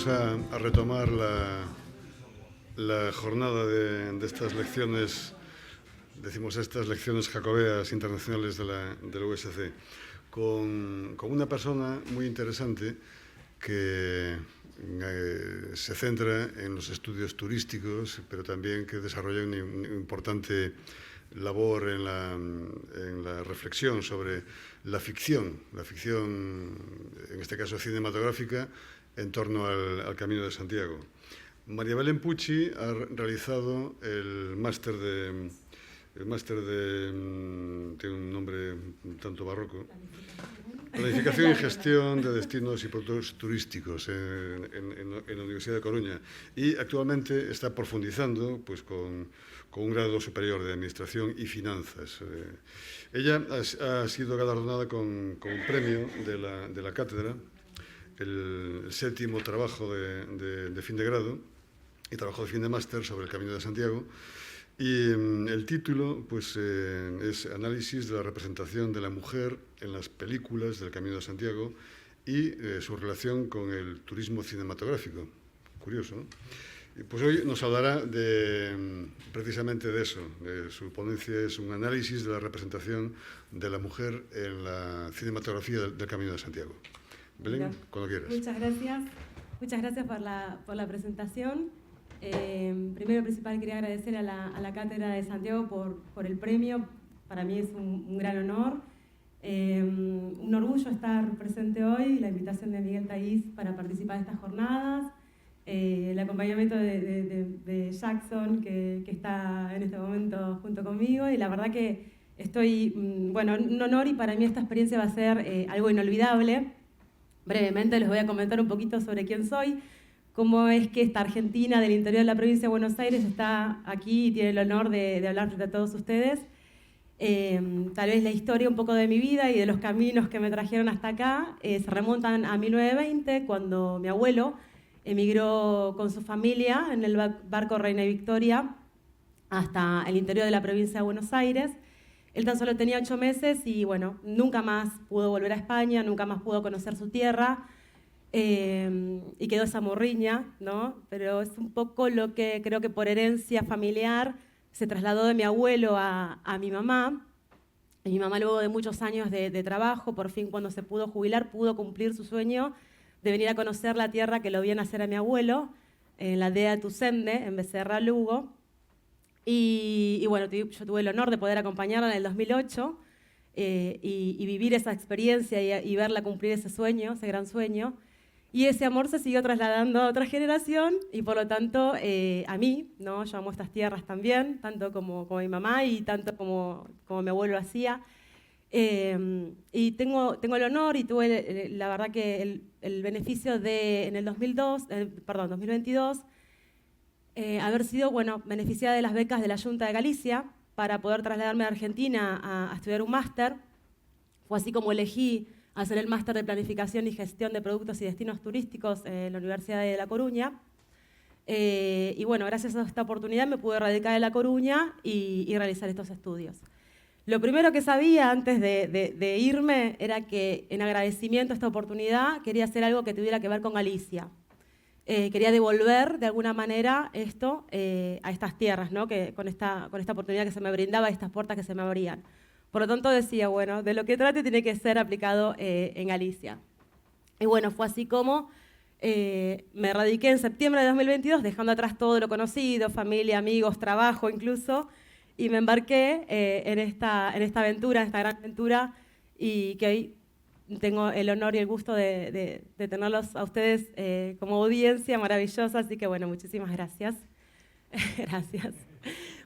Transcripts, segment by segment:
vamos a retomar la jornada de estas lecciones, decimos estas lecciones jacobeas internacionales de la USC, con una persona muy interesante que se centra en los estudios turísticos, pero también que desarrolla una importante labor en la reflexión sobre la ficción, en este caso cinematográfica, en torno al Camino de Santiago. María Belén Pucci ha realizado el máster de tiene un nombre un tanto barroco, Planificación y Gestión de Destinos y Productos Turísticos en la Universidad de Coruña, y actualmente está profundizando pues, con un grado superior de Administración y Finanzas. Ella ha sido galardonada con un premio de la cátedra, el séptimo trabajo de fin de grado y trabajo de fin de máster sobre el Camino de Santiago. Y el título pues, es Análisis de la representación de la mujer en las películas del Camino de Santiago y su relación con el turismo cinematográfico. Curioso, ¿no? Y pues hoy nos hablará precisamente de eso. Su ponencia es un análisis de la representación de la mujer en la cinematografía del Camino de Santiago. Belén, bueno, cuando quieras. Muchas gracias. Muchas gracias por la presentación. Primero y principal quería agradecer a la Cátedra de Santiago por el premio. Para mí es un gran honor. Un orgullo estar presente hoy, la invitación de Miguel Taís para participar de estas jornadas, el acompañamiento de Jackson, que está en este momento junto conmigo, y la verdad que estoy, bueno, un honor, y para mí esta experiencia va a ser algo inolvidable. Brevemente les voy a comentar un poquito sobre quién soy, cómo es que esta argentina del interior de la provincia de Buenos Aires está aquí y tiene el honor de hablar frente a todos ustedes. Tal vez la historia un poco de mi vida y de los caminos que me trajeron hasta acá se remontan a 1920, cuando mi abuelo emigró con su familia en el barco Reina Victoria hasta el interior de la provincia de Buenos Aires. Él tan solo tenía 8 meses y bueno, nunca más pudo volver a España, nunca más pudo conocer su tierra. Y quedó esa morriña, ¿no? Pero es un poco lo que creo que por herencia familiar se trasladó de mi abuelo a mi mamá. Y mi mamá, luego de muchos años de trabajo, por fin cuando se pudo jubilar, pudo cumplir su sueño de venir a conocer la tierra que lo vio nacer a mi abuelo, en la aldea de Tucende, en Becerra, Lugo. Y bueno, yo tuve el honor de poder acompañarla en el 2008 y vivir esa experiencia y verla cumplir ese sueño, ese gran sueño. Y ese amor se siguió trasladando a otra generación y por lo tanto a mí, ¿no? Yo amo estas tierras también, tanto como mi mamá y tanto como mi abuelo hacía. Y tengo el honor y tuve la verdad que el beneficio de en el 2022 haber sido beneficiada de las becas de la Junta de Galicia para poder trasladarme a Argentina a estudiar un máster. Fue así como elegí hacer el máster de Planificación y Gestión de Productos y Destinos Turísticos en la Universidad de La Coruña. Y bueno, gracias a esta oportunidad me pude radicar en La Coruña y realizar estos estudios. Lo primero que sabía antes de irme era que, en agradecimiento a esta oportunidad, quería hacer algo que tuviera que ver con Galicia. Quería devolver de alguna manera esto a estas tierras, ¿no? Con esta oportunidad que se me brindaba, estas puertas que se me abrían. Por lo tanto decía, bueno, de lo que trate tiene que ser aplicado en Galicia. Y bueno, fue así como me radiqué en septiembre de 2022, dejando atrás todo lo conocido, familia, amigos, trabajo incluso, y me embarqué en esta aventura, en esta gran aventura, y que hoy tengo el honor y el gusto de tenerlos a ustedes como audiencia maravillosa, así que bueno, muchísimas gracias. Gracias.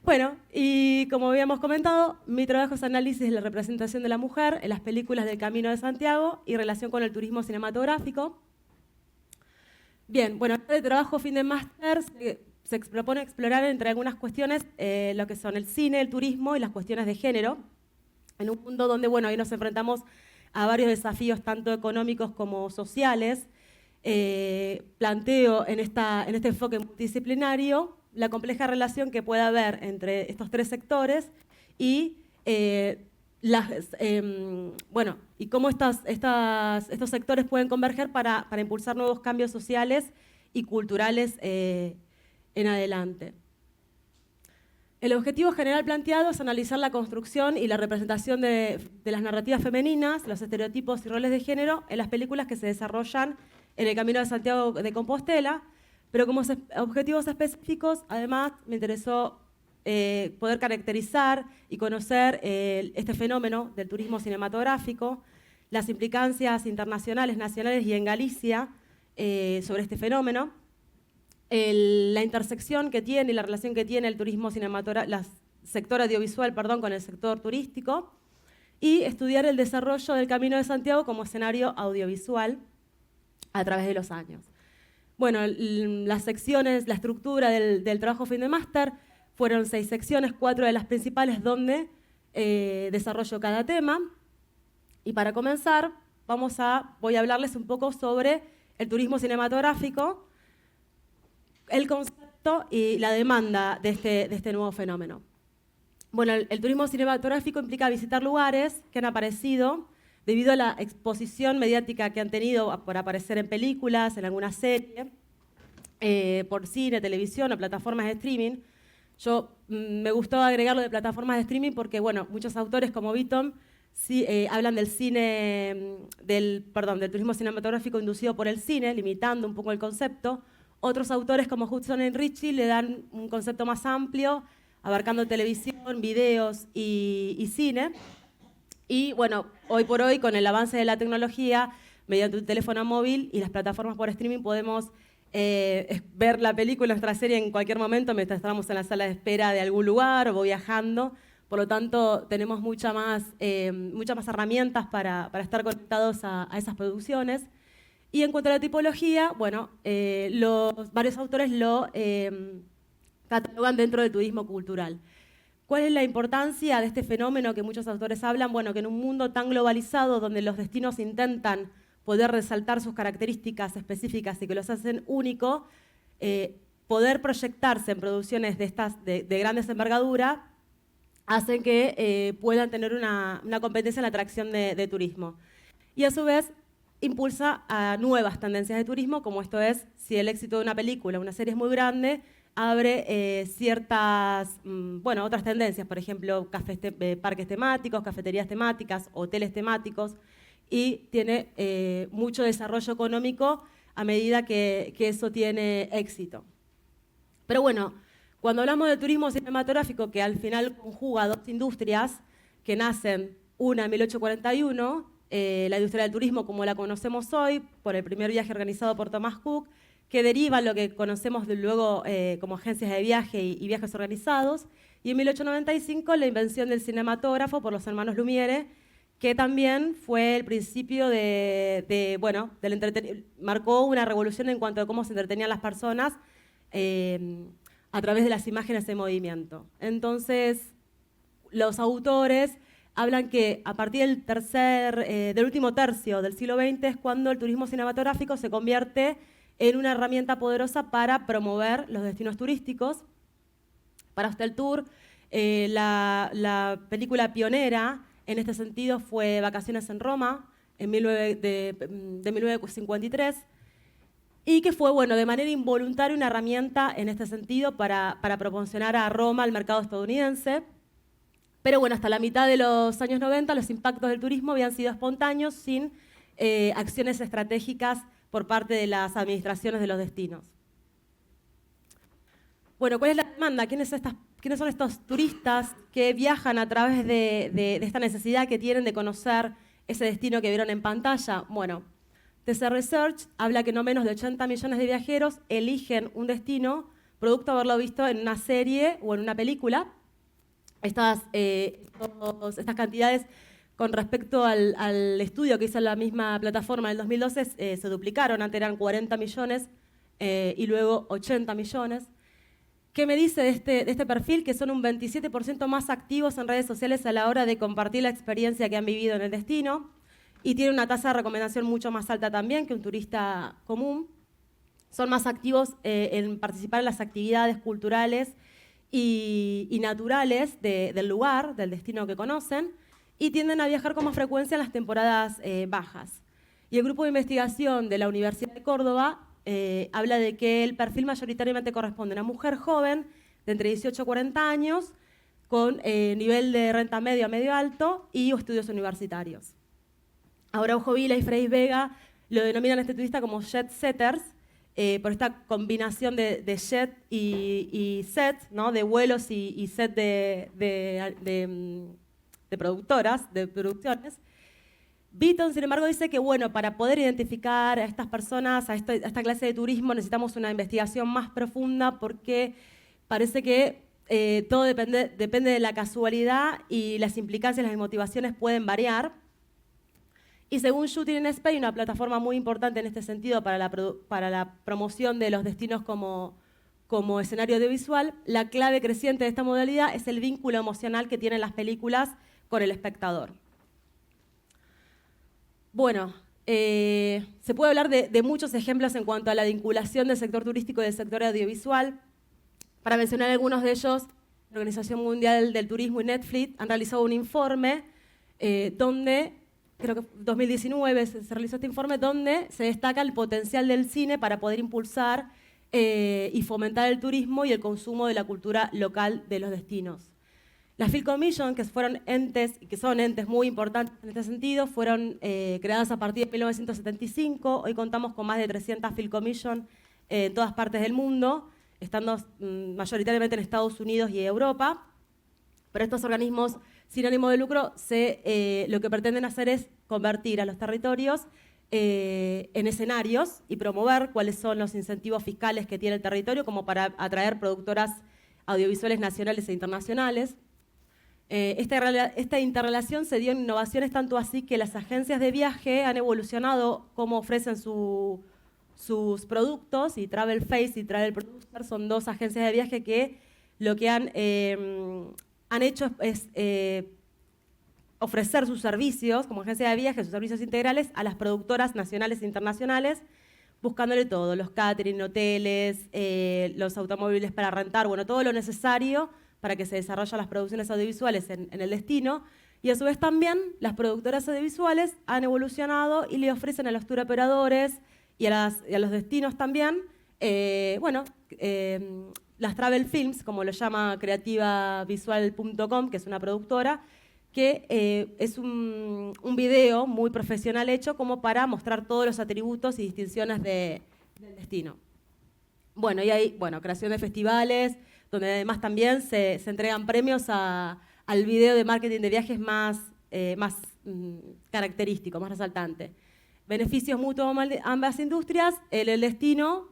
Bueno, y como habíamos comentado, mi trabajo es análisis de la representación de la mujer en las películas del Camino de Santiago y relación con el turismo cinematográfico. Bien, bueno, este trabajo fin de máster se propone explorar entre algunas cuestiones lo que son el cine, el turismo y las cuestiones de género, en un mundo donde, bueno, ahí nos enfrentamos a varios desafíos tanto económicos como sociales. Planteo en este enfoque multidisciplinario la compleja relación que puede haber entre estos tres sectores y y cómo estos sectores pueden converger para impulsar nuevos cambios sociales y culturales en adelante. El objetivo general planteado es analizar la construcción y la representación de las narrativas femeninas, los estereotipos y roles de género en las películas que se desarrollan en el Camino de Santiago de Compostela, pero como objetivos específicos, además, me interesó poder caracterizar y conocer este fenómeno del turismo cinematográfico, las implicancias internacionales, nacionales y en Galicia sobre este fenómeno, la intersección que tiene y la relación que tiene el turismo cinematográfico, el sector audiovisual, perdón, con el sector turístico, y estudiar el desarrollo del Camino de Santiago como escenario audiovisual a través de los años. Bueno, las secciones, la estructura del trabajo fin de máster fueron 6 secciones, 4 de las principales donde desarrollo cada tema. Y para comenzar, voy a hablarles un poco sobre el turismo cinematográfico, el concepto y la demanda de este nuevo fenómeno. Bueno, el turismo cinematográfico implica visitar lugares que han aparecido debido a la exposición mediática que han tenido por aparecer en películas, en alguna serie, por cine, televisión o plataformas de streaming. Me gustó agregarlo de plataformas de streaming porque, bueno, muchos autores como Beaton hablan del turismo cinematográfico inducido por el cine, limitando un poco el concepto. Otros autores como Hudson y Ritchie le dan un concepto más amplio, abarcando televisión, videos y cine. Y bueno, hoy por hoy, con el avance de la tecnología, mediante un teléfono móvil y las plataformas por streaming, podemos ver la película, nuestra serie en cualquier momento mientras estamos en la sala de espera de algún lugar o viajando. Por lo tanto, tenemos muchas más herramientas para estar conectados a esas producciones. Y en cuanto a la tipología, bueno, varios autores lo catalogan dentro del turismo cultural. ¿Cuál es la importancia de este fenómeno que muchos autores hablan? Bueno, que en un mundo tan globalizado donde los destinos intentan poder resaltar sus características específicas y que los hacen únicos, poder proyectarse en producciones de grandes envergadura hacen que puedan tener una competencia en la atracción de turismo. Y a su vez impulsa a nuevas tendencias de turismo, como esto es, si el éxito de una película, una serie es muy grande, abre otras tendencias, por ejemplo, parques temáticos, cafeterías temáticas, hoteles temáticos, y tiene mucho desarrollo económico a medida que eso tiene éxito. Pero bueno, cuando hablamos de turismo cinematográfico, que al final conjuga dos industrias que nacen, una en 1841, la industria del turismo como la conocemos hoy, por el primer viaje organizado por Thomas Cook, que deriva lo que conocemos luego como agencias de viaje y viajes organizados, y en 1895 la invención del cinematógrafo por los hermanos Lumière, que también fue el principio marcó una revolución en cuanto a cómo se entretenían las personas a través de las imágenes en movimiento. Entonces, los autores hablan que a partir del último tercio del siglo XX es cuando el turismo cinematográfico se convierte en una herramienta poderosa para promover los destinos turísticos. Para Hosteltour, la película pionera en este sentido fue Vacaciones en Roma, de 1953, y que fue, de manera involuntaria una herramienta en este sentido para promocionar a Roma al mercado estadounidense. Pero hasta la mitad de los años 90 los impactos del turismo habían sido espontáneos, sin acciones estratégicas por parte de las administraciones de los destinos. ¿Cuál es la demanda? ¿Quiénes son estos turistas que viajan a través de esta necesidad que tienen de conocer ese destino que vieron en pantalla? TC Research habla que no menos de 80 millones de viajeros eligen un destino producto de haberlo visto en una serie o en una película. Estas cantidades, con respecto al estudio que hizo la misma plataforma en el 2012, se duplicaron. Antes eran 40 millones y luego 80 millones. ¿Qué me dice de este perfil? Que son un 27% más activos en redes sociales a la hora de compartir la experiencia que han vivido en el destino, y tiene una tasa de recomendación mucho más alta también que un turista común. Son más activos en participar en las actividades culturales y naturales del lugar, del destino que conocen, y tienden a viajar con más frecuencia en las temporadas bajas. Y el grupo de investigación de la Universidad de Córdoba habla de que el perfil mayoritariamente corresponde a una mujer joven de entre 18 y 40 años, con nivel de renta medio a medio alto y estudios universitarios. Araujo Vila y Frei Vega lo denominan a este turista como jet setters, por esta combinación de jet y set, ¿no? De vuelos y set de productoras, de producciones. Beaton, sin embargo, dice que bueno, para poder identificar a estas personas, a esta clase de turismo, necesitamos una investigación más profunda porque parece que todo depende de la casualidad y las implicancias, las motivaciones pueden variar. Y según Shooting in Spain, una plataforma muy importante en este sentido para la promoción de los destinos como escenario audiovisual, la clave creciente de esta modalidad es el vínculo emocional que tienen las películas con el espectador. Bueno, se puede hablar de muchos ejemplos en cuanto a la vinculación del sector turístico y del sector audiovisual. Para mencionar algunos de ellos, la Organización Mundial del Turismo y Netflix han realizado un informe donde, creo que en 2019 se realizó este informe, donde se destaca el potencial del cine para poder impulsar y fomentar el turismo y el consumo de la cultura local de los destinos. Las Film Commission, que fueron entes, y que son entes muy importantes en este sentido, fueron creadas a partir de 1975. Hoy contamos con más de 300 Film Commission en todas partes del mundo, estando mayoritariamente en Estados Unidos y Europa. Pero estos organismos sin ánimo de lucro lo que pretenden hacer es convertir a los territorios en escenarios y promover cuáles son los incentivos fiscales que tiene el territorio como para atraer productoras audiovisuales nacionales e internacionales. Esta interrelación se dio en innovaciones tanto así que las agencias de viaje han evolucionado cómo ofrecen sus productos, y Travel Face y Travel Producer son dos agencias de viaje que lo que han hecho es ofrecer sus servicios como agencia de viaje, sus servicios integrales a las productoras nacionales e internacionales, buscándole todo, los catering, hoteles, los automóviles para rentar, bueno, todo lo necesario para que se desarrollen las producciones audiovisuales en el destino. Y a su vez también las productoras audiovisuales han evolucionado y le ofrecen a los tour operadores y a los destinos también, las travel films, como lo llama creativavisual.com, que es una productora, que es un video muy profesional hecho como para mostrar todos los atributos y distinciones del destino. Bueno, y hay creación de festivales, donde además también se entregan premios al video de marketing de viajes más característico, más resaltante. Beneficios mutuos a ambas industrias, los destinos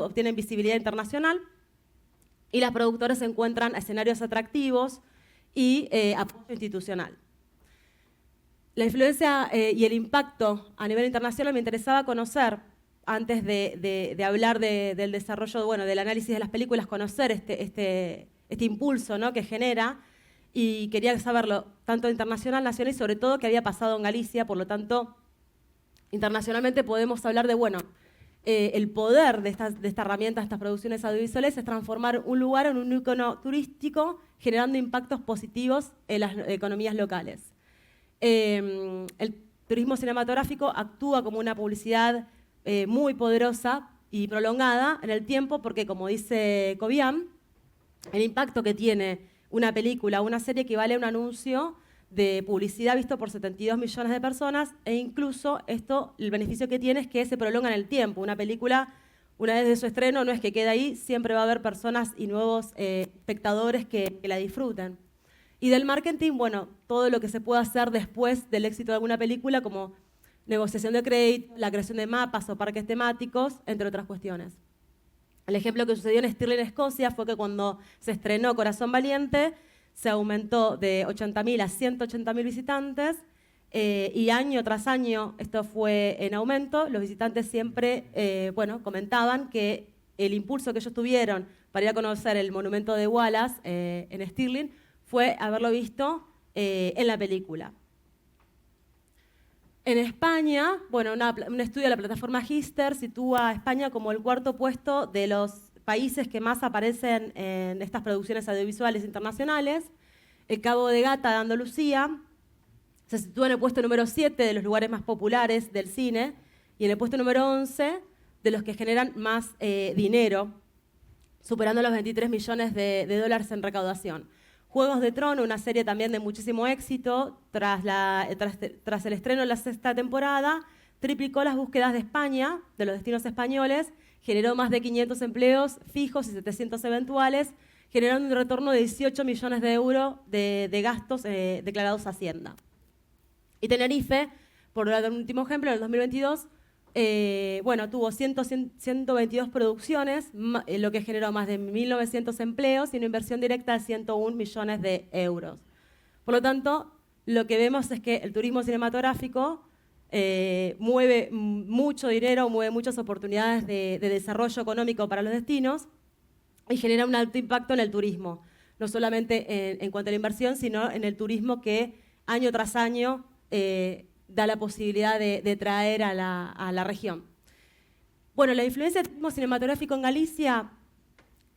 obtienen visibilidad internacional y las productoras encuentran escenarios atractivos y apoyo institucional. La influencia y el impacto a nivel internacional me interesaba conocer, antes de hablar del desarrollo, del análisis de las películas, conocer este impulso, ¿no?, que genera, y quería saberlo tanto internacional, nacional y sobre todo qué había pasado en Galicia. Por lo tanto, internacionalmente podemos hablar de, el poder de esta herramienta, de estas producciones audiovisuales, es transformar un lugar en un ícono turístico, generando impactos positivos en las economías locales. El turismo cinematográfico actúa como una publicidad muy poderosa y prolongada en el tiempo porque, como dice Cobian, el impacto que tiene una película o una serie equivale a un anuncio de publicidad visto por 72 millones de personas, e incluso el beneficio que tiene es que se prolonga en el tiempo. Una película, una vez de su estreno, no es que quede ahí, siempre va a haber personas y nuevos espectadores que la disfruten. Y del marketing, todo lo que se puede hacer después del éxito de alguna película, como negociación de crédito, la creación de mapas o parques temáticos, entre otras cuestiones. El ejemplo que sucedió en Stirling, Escocia, fue que cuando se estrenó Corazón Valiente, se aumentó de 80.000 a 180.000 visitantes, y año tras año esto fue en aumento. Los visitantes siempre comentaban que el impulso que ellos tuvieron para ir a conocer el monumento de Wallace en Stirling fue haberlo visto en la película. En España, un estudio de la plataforma Hister sitúa a España como el cuarto puesto de los países que más aparecen en estas producciones audiovisuales internacionales. El Cabo de Gata de Andalucía se sitúa en el puesto número 7 de los lugares más populares del cine y en el puesto número 11 de de los que generan más dinero, superando los 23 millones de dólares en recaudación. Juegos de Tronos, una serie también de muchísimo éxito, tras el estreno de la 6ª temporada, triplicó las búsquedas de España, de los destinos españoles, generó más de 500 empleos fijos y 700 eventuales, generando un retorno de 18 millones de euros de gastos declarados a Hacienda. Y Tenerife, por dar un último ejemplo, en el 2022, tuvo 122 producciones, lo que generó más de 1.900 empleos y una inversión directa de 101 millones de euros. Por lo tanto, lo que vemos es que el turismo cinematográfico mueve mucho dinero, mueve muchas oportunidades de desarrollo económico para los destinos y genera un alto impacto en el turismo, no solamente en cuanto a la inversión, sino en el turismo que año tras año da la posibilidad de traer a la región. Bueno, la influencia del turismo cinematográfico en Galicia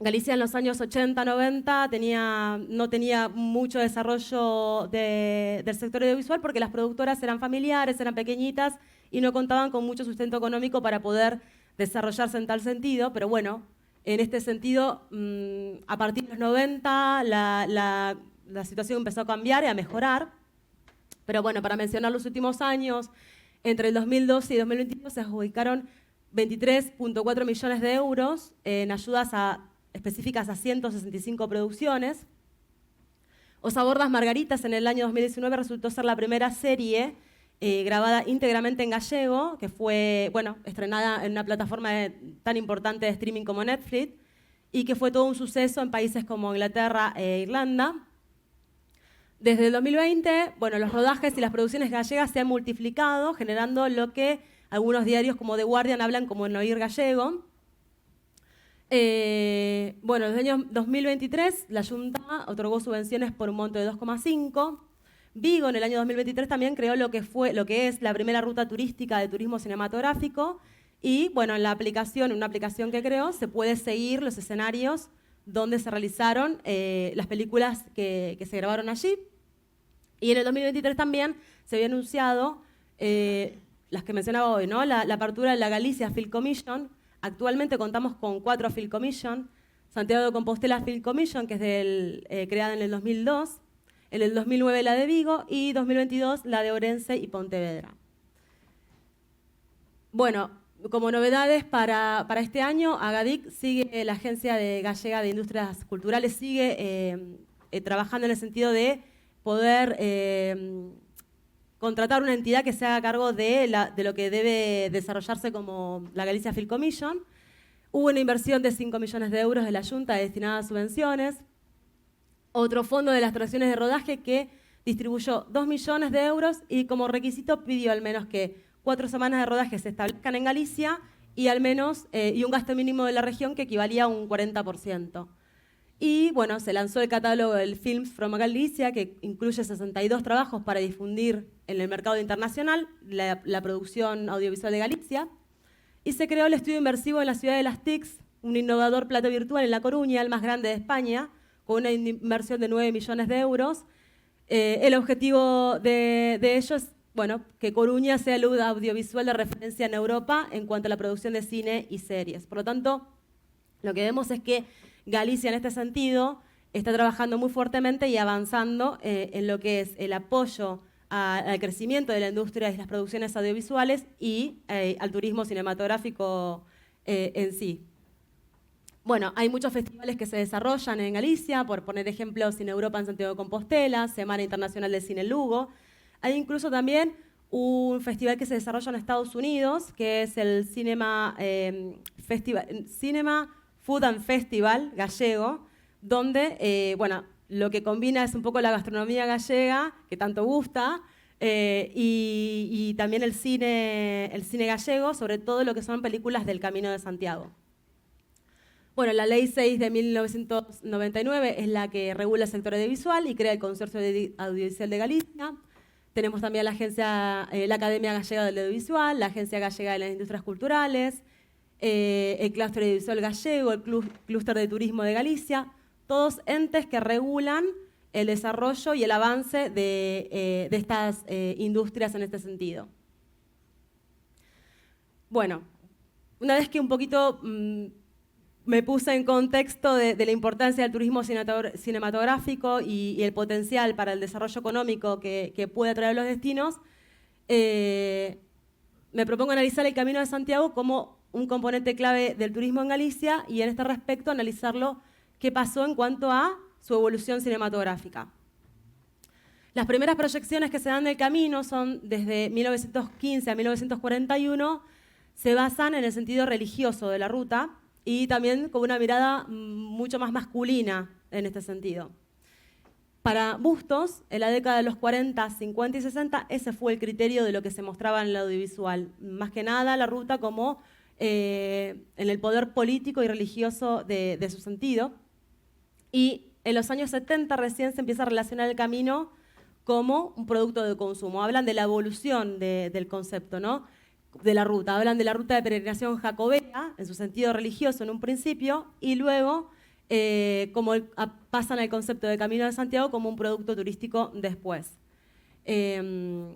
en los años 80, 90 no tenía mucho desarrollo del sector audiovisual porque las productoras eran familiares, eran pequeñitas y no contaban con mucho sustento económico para poder desarrollarse en tal sentido, pero bueno, en este sentido, a partir de los 90 la situación empezó a cambiar y a mejorar. Pero bueno, para mencionar los últimos años, entre el 2012 y 2021 se adjudicaron 23,4 millones de euros en ayudas específicas a 165 producciones. Os abordas Margaritas en el año 2019 resultó ser la primera serie grabada íntegramente en gallego, que fue estrenada en una plataforma tan importante de streaming como Netflix, y que fue todo un suceso en países como Inglaterra e Irlanda. Desde el 2020, los rodajes y las producciones gallegas se han multiplicado, generando lo que algunos diarios como The Guardian hablan como el oír gallego. En el año 2023, la Junta otorgó subvenciones por un monto de 2,5. Vigo, en el año 2023, también creó lo que es la primera ruta turística de turismo cinematográfico. Y, en una aplicación que creó, se puede seguir los escenarios donde se realizaron las películas que se grabaron allí. Y en el 2023 también se había anunciado las que mencionaba hoy, ¿no? La apertura de la Galicia Film Commission. Actualmente contamos con 4 Film Commission. Santiago de Compostela Film Commission, que es creada en el 2002. En el 2009 la de Vigo y 2022 la de Orense y Pontevedra. Bueno, como novedades para este año, Agadic sigue, la Agencia Gallega de Industrias Culturales, sigue trabajando en el sentido de poder contratar una entidad que se haga cargo de lo que debe desarrollarse como la Galicia Film Commission. Hubo una inversión de 5 millones de euros de la Junta destinada a subvenciones. Otro fondo de las tracciones de rodaje que distribuyó 2 millones de euros y como requisito pidió al menos que 4 semanas de rodaje se establezcan en Galicia y al menos y un gasto mínimo de la región que equivalía a un 40%. Y se lanzó el catálogo del Films from Galicia, que incluye 62 trabajos para difundir en el mercado internacional la producción audiovisual de Galicia. Y se creó el estudio inmersivo en la ciudad de Las TICs, un innovador plato virtual en La Coruña, el más grande de España, con una inversión de 9 millones de euros. El objetivo de ello es que Coruña sea el audiovisual de referencia en Europa en cuanto a la producción de cine y series. Por lo tanto, lo que vemos es que Galicia en este sentido está trabajando muy fuertemente y avanzando en lo que es el apoyo al crecimiento de la industria y las producciones audiovisuales y al turismo cinematográfico en sí. Hay muchos festivales que se desarrollan en Galicia, por poner ejemplos, Cine Europa en Santiago de Compostela, Semana Internacional de Cine en Lugo. Hay incluso también un festival que se desarrolla en Estados Unidos, que es el Cinema Food and Festival gallego, donde lo que combina es un poco la gastronomía gallega, que tanto gusta, y también el cine gallego, sobre todo lo que son películas del Camino de Santiago. La Ley 6 de 1999 es la que regula el sector audiovisual y crea el Consorcio Audiovisual de Galicia. Tenemos también la Academia Gallega del Audiovisual, la Agencia Gallega de las Industrias Culturales, el Clúster Audiovisual Gallego, el Clúster de Turismo de Galicia, todos entes que regulan el desarrollo y el avance de estas industrias en este sentido. una vez que un poquito me puse en contexto de la importancia del turismo cinematográfico y el potencial para el desarrollo económico que puede traer los destinos, me propongo analizar el Camino de Santiago como un componente clave del turismo en Galicia y en este respecto analizarlo qué pasó en cuanto a su evolución cinematográfica. Las primeras proyecciones que se dan del camino son desde 1915 a 1941, se basan en el sentido religioso de la ruta y también con una mirada mucho más masculina en este sentido. Para Bustos, en la década de los 40, 50 y 60, ese fue el criterio de lo que se mostraba en el audiovisual. Más que nada la ruta como en el poder político y religioso de su sentido. Y en los años 70 recién se empieza a relacionar el camino como un producto de consumo. Hablan de la evolución del concepto, ¿no? De la ruta. Hablan de la ruta de peregrinación jacobea, en su sentido religioso en un principio, y luego pasan al concepto de Camino de Santiago como un producto turístico después.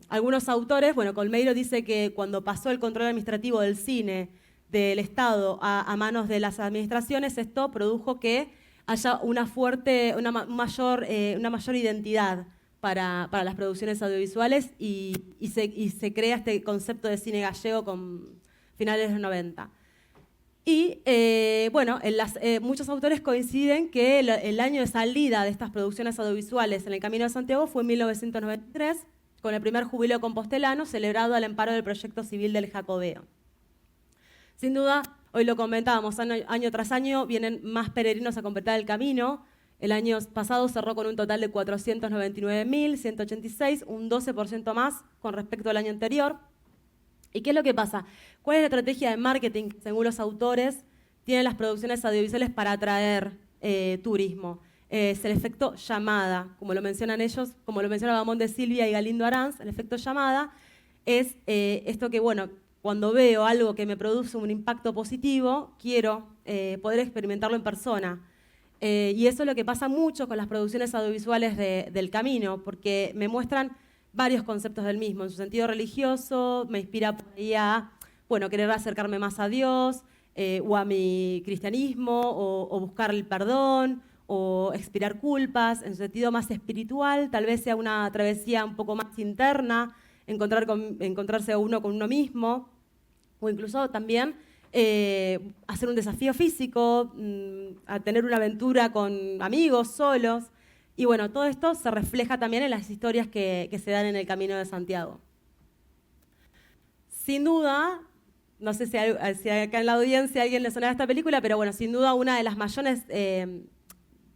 Algunos autores, bueno, Colmeiro dice que cuando pasó el control administrativo del cine del Estado a manos de las administraciones, esto produjo que haya una mayor identidad para las producciones audiovisuales y se crea este concepto de cine gallego con finales de los 90. Y bueno, muchos autores coinciden que el año de salida de estas producciones audiovisuales en el Camino de Santiago fue en 1993, con el primer jubileo compostelano celebrado al amparo del proyecto civil del Jacobeo. Sin duda, hoy lo comentábamos, año tras año vienen más peregrinos a completar el camino. El año pasado cerró con un total de 499.186, un 12% más con respecto al año anterior. ¿Y qué es lo que pasa? ¿Cuál es la estrategia de marketing que, según los autores, tienen las producciones audiovisuales para atraer turismo? Es el efecto llamada, como lo mencionan ellos, como lo menciona Bamón de Silvia y Galindo Aranz. El efecto llamada es esto que, bueno, cuando veo algo que me produce un impacto positivo, quiero poder experimentarlo en persona. Y eso es lo que pasa mucho con las producciones audiovisuales del camino, porque me muestran varios conceptos del mismo. En su sentido religioso, me inspira por ahí a querer acercarme más a Dios, o a mi cristianismo, o buscar el perdón, o expirar culpas. En su sentido más espiritual, tal vez sea una travesía un poco más interna, encontrarse a uno con uno mismo, o incluso también hacer un desafío físico, a tener una aventura con amigos, solos. Y bueno, todo esto se refleja también en las historias que se dan en el Camino de Santiago. Sin duda, no sé si acá en la audiencia a alguien le sonaba esta película, pero bueno, sin duda una de las mayores, de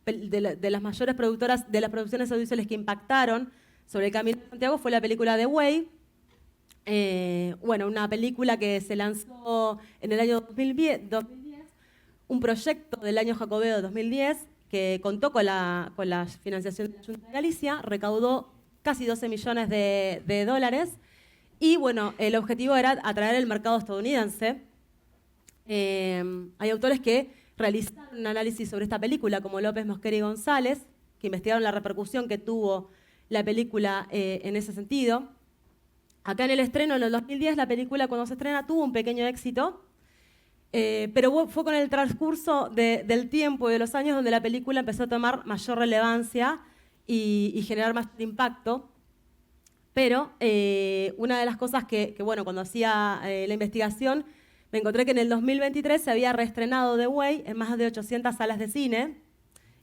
las mayores productoras de las producciones audiovisuales que impactaron sobre el Camino de Santiago fue la película The Way. Una película que se lanzó en el año 2010, un proyecto del año Jacobeo de 2010, que contó con la financiación de la Junta de Galicia, recaudó casi 12 millones de dólares, y bueno, el objetivo era atraer el mercado estadounidense. Hay autores que realizaron un análisis sobre esta película, como López, Mosquera y González, que investigaron la repercusión que tuvo la película en ese sentido. Acá en el estreno, en el 2010, la película cuando se estrena tuvo un pequeño éxito, pero fue con el transcurso del tiempo y de los años donde la película empezó a tomar mayor relevancia y generar más impacto. Pero una de las cosas que cuando hacía la investigación, me encontré que en el 2023 se había reestrenado The Way en más de 800 salas de cine,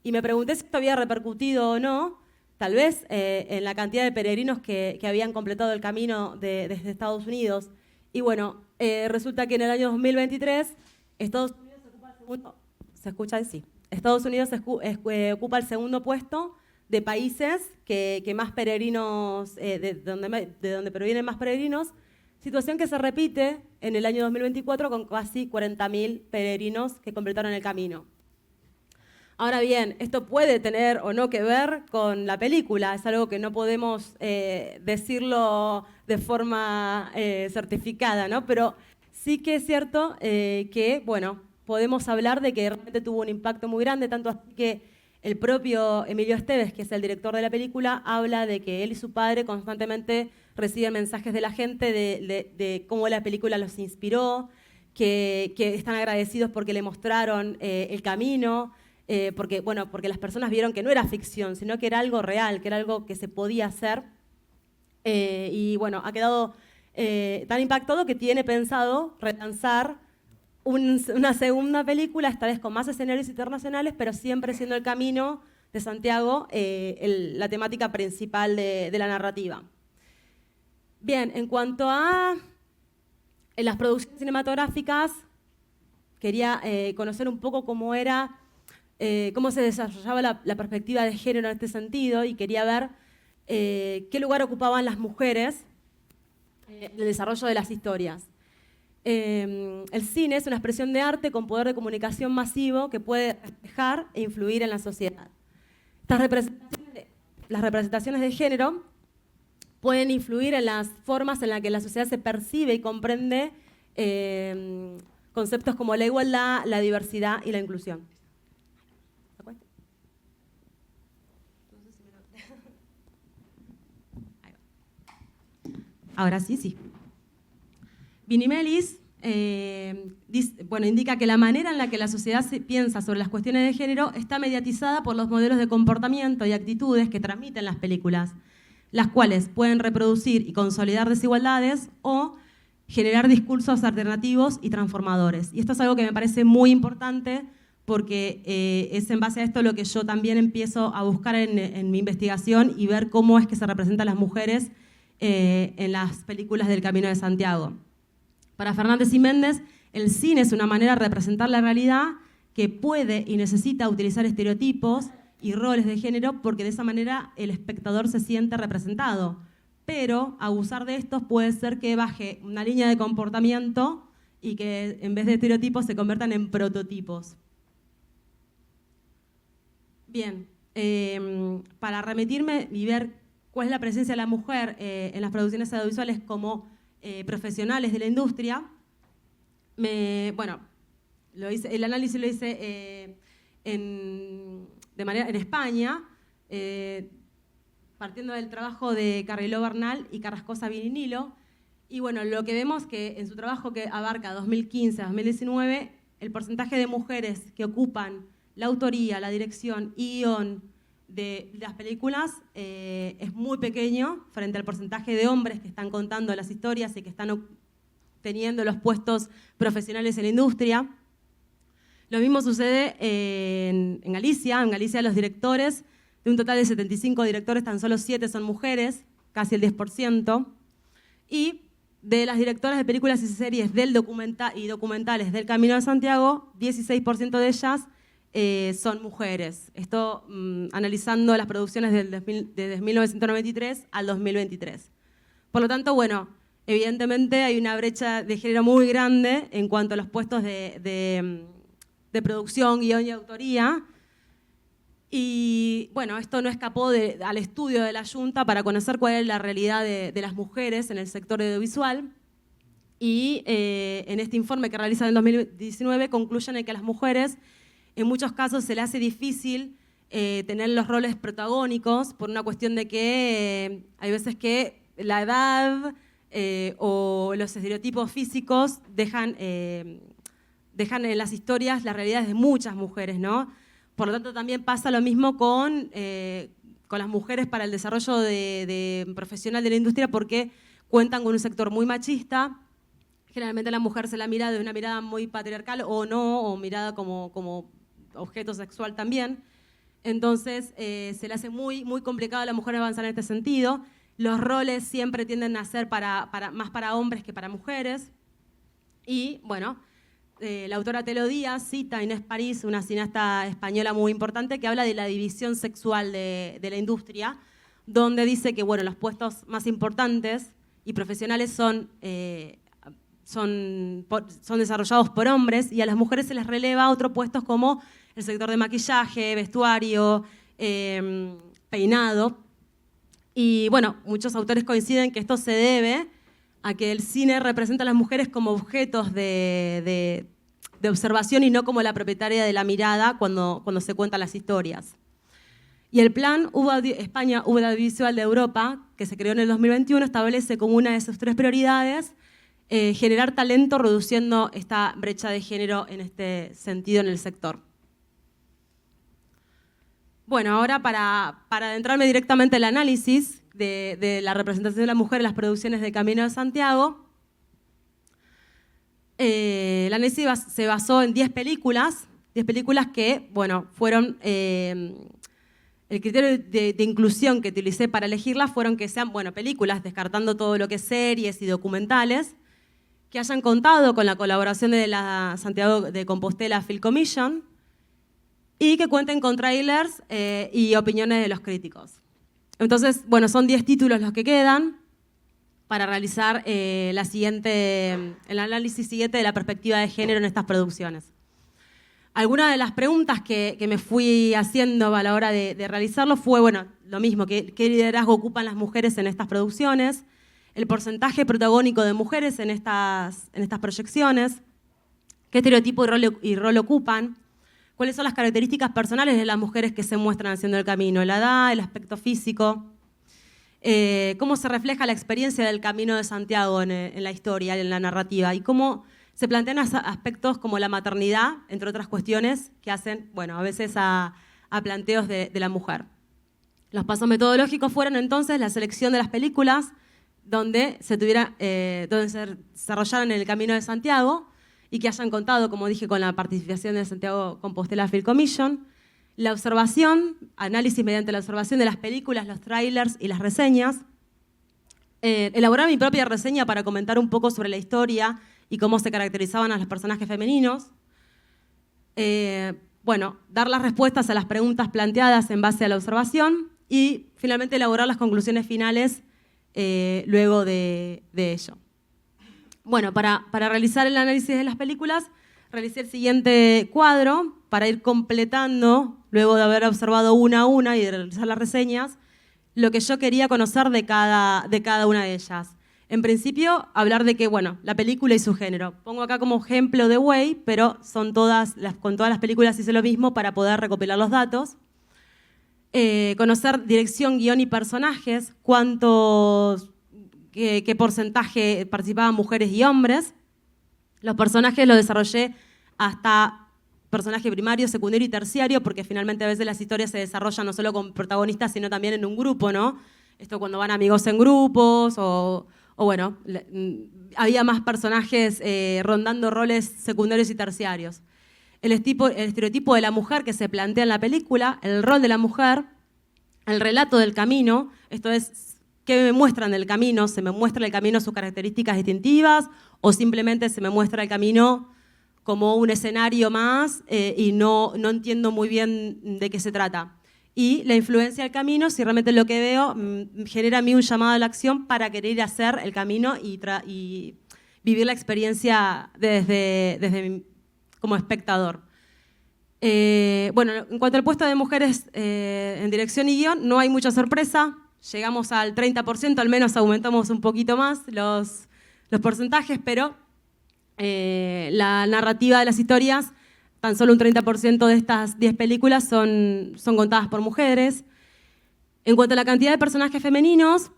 y me pregunté si esto había repercutido o no, tal vez en la cantidad de peregrinos que habían completado el camino desde Estados Unidos. Y bueno, resulta que en el año 2023 Estados Unidos ocupa el segundo, ¿se escucha? Sí. Estados Unidos ocupa el segundo puesto de países que más peregrinos, de donde provienen más peregrinos, situación que se repite en el año 2024 con casi 40.000 peregrinos que completaron el camino. Ahora bien, esto puede tener o no que ver con la película, es algo que no podemos decirlo de forma certificada, ¿no? Pero sí que es cierto que, podemos hablar de que realmente tuvo un impacto muy grande, tanto así que el propio Emilio Esteves, que es el director de la película, habla de que él y su padre constantemente reciben mensajes de la gente de cómo la película los inspiró, que están agradecidos porque le mostraron el camino, porque las personas vieron que no era ficción, sino que era algo real, que era algo que se podía hacer. Y bueno, ha quedado tan impactado que tiene pensado relanzar una segunda película, esta vez con más escenarios internacionales, pero siempre siendo el camino de Santiago la temática principal de la narrativa. Bien, en cuanto a las producciones cinematográficas, quería conocer un poco cómo se desarrollaba la perspectiva de género en este sentido, y quería ver qué lugar ocupaban las mujeres en el desarrollo de las historias. El cine es una expresión de arte con poder de comunicación masivo que puede reflejar e influir en la sociedad. Las representaciones de género pueden influir en las formas en las que la sociedad se percibe y comprende conceptos como la igualdad, la diversidad y la inclusión. Ahora sí. Vinimelis indica que la manera en la que la sociedad piensa sobre las cuestiones de género está mediatizada por los modelos de comportamiento y actitudes que transmiten las películas, las cuales pueden reproducir y consolidar desigualdades o generar discursos alternativos y transformadores. Y esto es algo que me parece muy importante porque es en base a esto lo que yo también empiezo a buscar en mi investigación y ver cómo es que se representan las mujeres en las películas del Camino de Santiago. Para Fernández y Méndez, el cine es una manera de representar la realidad que puede y necesita utilizar estereotipos y roles de género porque de esa manera el espectador se siente representado. Pero abusar de estos puede ser que baje una línea de comportamiento y que en vez de estereotipos se conviertan en prototipos. Bien, para remitirme y ver cuál es la presencia de la mujer en las producciones audiovisuales como profesionales de la industria, el análisis lo hice en España, partiendo del trabajo de Carriló Bernal y Carrascosa Vinilo. Y bueno, lo que vemos que en su trabajo que abarca 2015 a 2019, el porcentaje de mujeres que ocupan la autoría, la dirección y guión de las películas es muy pequeño frente al porcentaje de hombres que están contando las historias y que están teniendo los puestos profesionales en la industria. Lo mismo sucede en Galicia. En Galicia los directores, de un total de 75 directores, tan solo 7 son mujeres, casi el 10%. Y de las directoras de películas y series y documentales del Camino de Santiago, 16% de ellas son mujeres. Esto analizando las producciones desde 1993 al 2023. Por lo tanto, bueno, evidentemente hay una brecha de género muy grande en cuanto a los puestos de producción, guión y autoría. Y bueno, esto no escapó al estudio de la Junta para conocer cuál es la realidad de las mujeres en el sector audiovisual. Y en este informe que realizan en 2019 concluyen en que a las mujeres en muchos casos se le hace difícil tener los roles protagónicos por una cuestión de que hay veces que la edad o los estereotipos físicos dejan en las historias las realidades de muchas mujeres, ¿no? Por lo tanto, también pasa lo mismo con las mujeres para el desarrollo profesional de la industria porque cuentan con un sector muy machista. Generalmente la mujer se la mira de una mirada muy patriarcal o no, o mirada como objeto sexual también. Entonces, se le hace muy, muy complicado a la mujer avanzar en este sentido. Los roles siempre tienden a ser más para hombres que para mujeres. Y, bueno, la autora Telo Díaz cita a Inés París, una cineasta española muy importante, que habla de la división sexual de la industria, donde dice que, bueno, los puestos más importantes y profesionales son desarrollados por hombres y a las mujeres se les releva otros puestos como el sector de maquillaje, vestuario, peinado. Y bueno, muchos autores coinciden que esto se debe a que el cine representa a las mujeres como objetos de observación y no como la propietaria de la mirada cuando se cuentan las historias. Y el Plan España Audiovisual de Europa, que se creó en el 2021, establece como una de sus 3 prioridades generar talento reduciendo esta brecha de género en este sentido en el sector. Bueno, ahora para adentrarme directamente al análisis de la representación de la mujer en las producciones de Camino de Santiago, el análisis se basó en 10 películas que, bueno, fueron, el criterio de inclusión que utilicé para elegirlas fueron que sean, bueno, películas, descartando todo lo que es series y documentales, que hayan contado con la colaboración de la Santiago de Compostela Film Commission y que cuenten con trailers y opiniones de los críticos. Entonces, bueno, son 10 títulos los que quedan para realizar el análisis siguiente de la perspectiva de género en estas producciones. Algunas de las preguntas que me fui haciendo a la hora de realizarlo fue, bueno, lo mismo, ¿qué liderazgo ocupan las mujeres en estas producciones? El porcentaje protagónico de mujeres en estas proyecciones, qué estereotipo y rol ocupan, cuáles son las características personales de las mujeres que se muestran haciendo el camino, la edad, el aspecto físico, cómo se refleja la experiencia del Camino de Santiago en la historia, en la narrativa, y cómo se plantean aspectos como la maternidad, entre otras cuestiones, que hacen, bueno, a veces a planteos de la mujer. Los pasos metodológicos fueron entonces la selección de las películas donde se desarrollaran en el Camino de Santiago y que hayan contado, como dije, con la participación de Santiago Compostela Film Commission, la observación, análisis mediante la observación de las películas, los trailers y las reseñas, elaborar mi propia reseña para comentar un poco sobre la historia y cómo se caracterizaban a los personajes femeninos, bueno, dar las respuestas a las preguntas planteadas en base a la observación y finalmente elaborar las conclusiones finales luego de ello. Bueno, para realizar el análisis de las películas, realicé el siguiente cuadro para ir completando, luego de haber observado una a una y de realizar las reseñas, lo que yo quería conocer de cada una de ellas. En principio, hablar de que, bueno, la película y su género. Pongo acá como ejemplo de Way, pero con todas las películas hice lo mismo para poder recopilar los datos. Conocer dirección, guión y personajes, qué porcentaje participaban mujeres y hombres. Los personajes los desarrollé hasta personaje primario, secundario y terciario, porque finalmente a veces las historias se desarrollan no solo con protagonistas, sino también en un grupo, ¿no? Esto cuando van amigos en grupos o bueno, había más personajes rondando roles secundarios y terciarios. El estereotipo de la mujer que se plantea en la película, el rol de la mujer, el relato del camino, esto es, ¿qué me muestran del camino? ¿Se me muestra el camino sus características distintivas o simplemente se me muestra el camino como un escenario más y no entiendo muy bien de qué se trata? Y la influencia del camino, si realmente lo que veo genera a mí un llamado a la acción para querer ir a hacer el camino y vivir la experiencia desde como espectador. Bueno, en cuanto al puesto de mujeres en dirección y guión, no hay mucha sorpresa. Llegamos al 30%, al menos aumentamos un poquito más los porcentajes, pero la narrativa de las historias, tan solo un 30% de estas 10 películas son contadas por mujeres. En cuanto a la cantidad de personajes femeninos,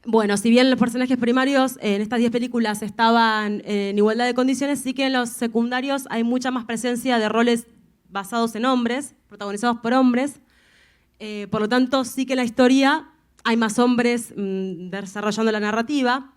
bueno, si bien los personajes primarios en estas 10 películas estaban en igualdad de condiciones, sí que en los secundarios hay mucha más presencia de roles basados en hombres, protagonizados por hombres. Por lo tanto, sí que en la historia hay más hombres desarrollando la narrativa.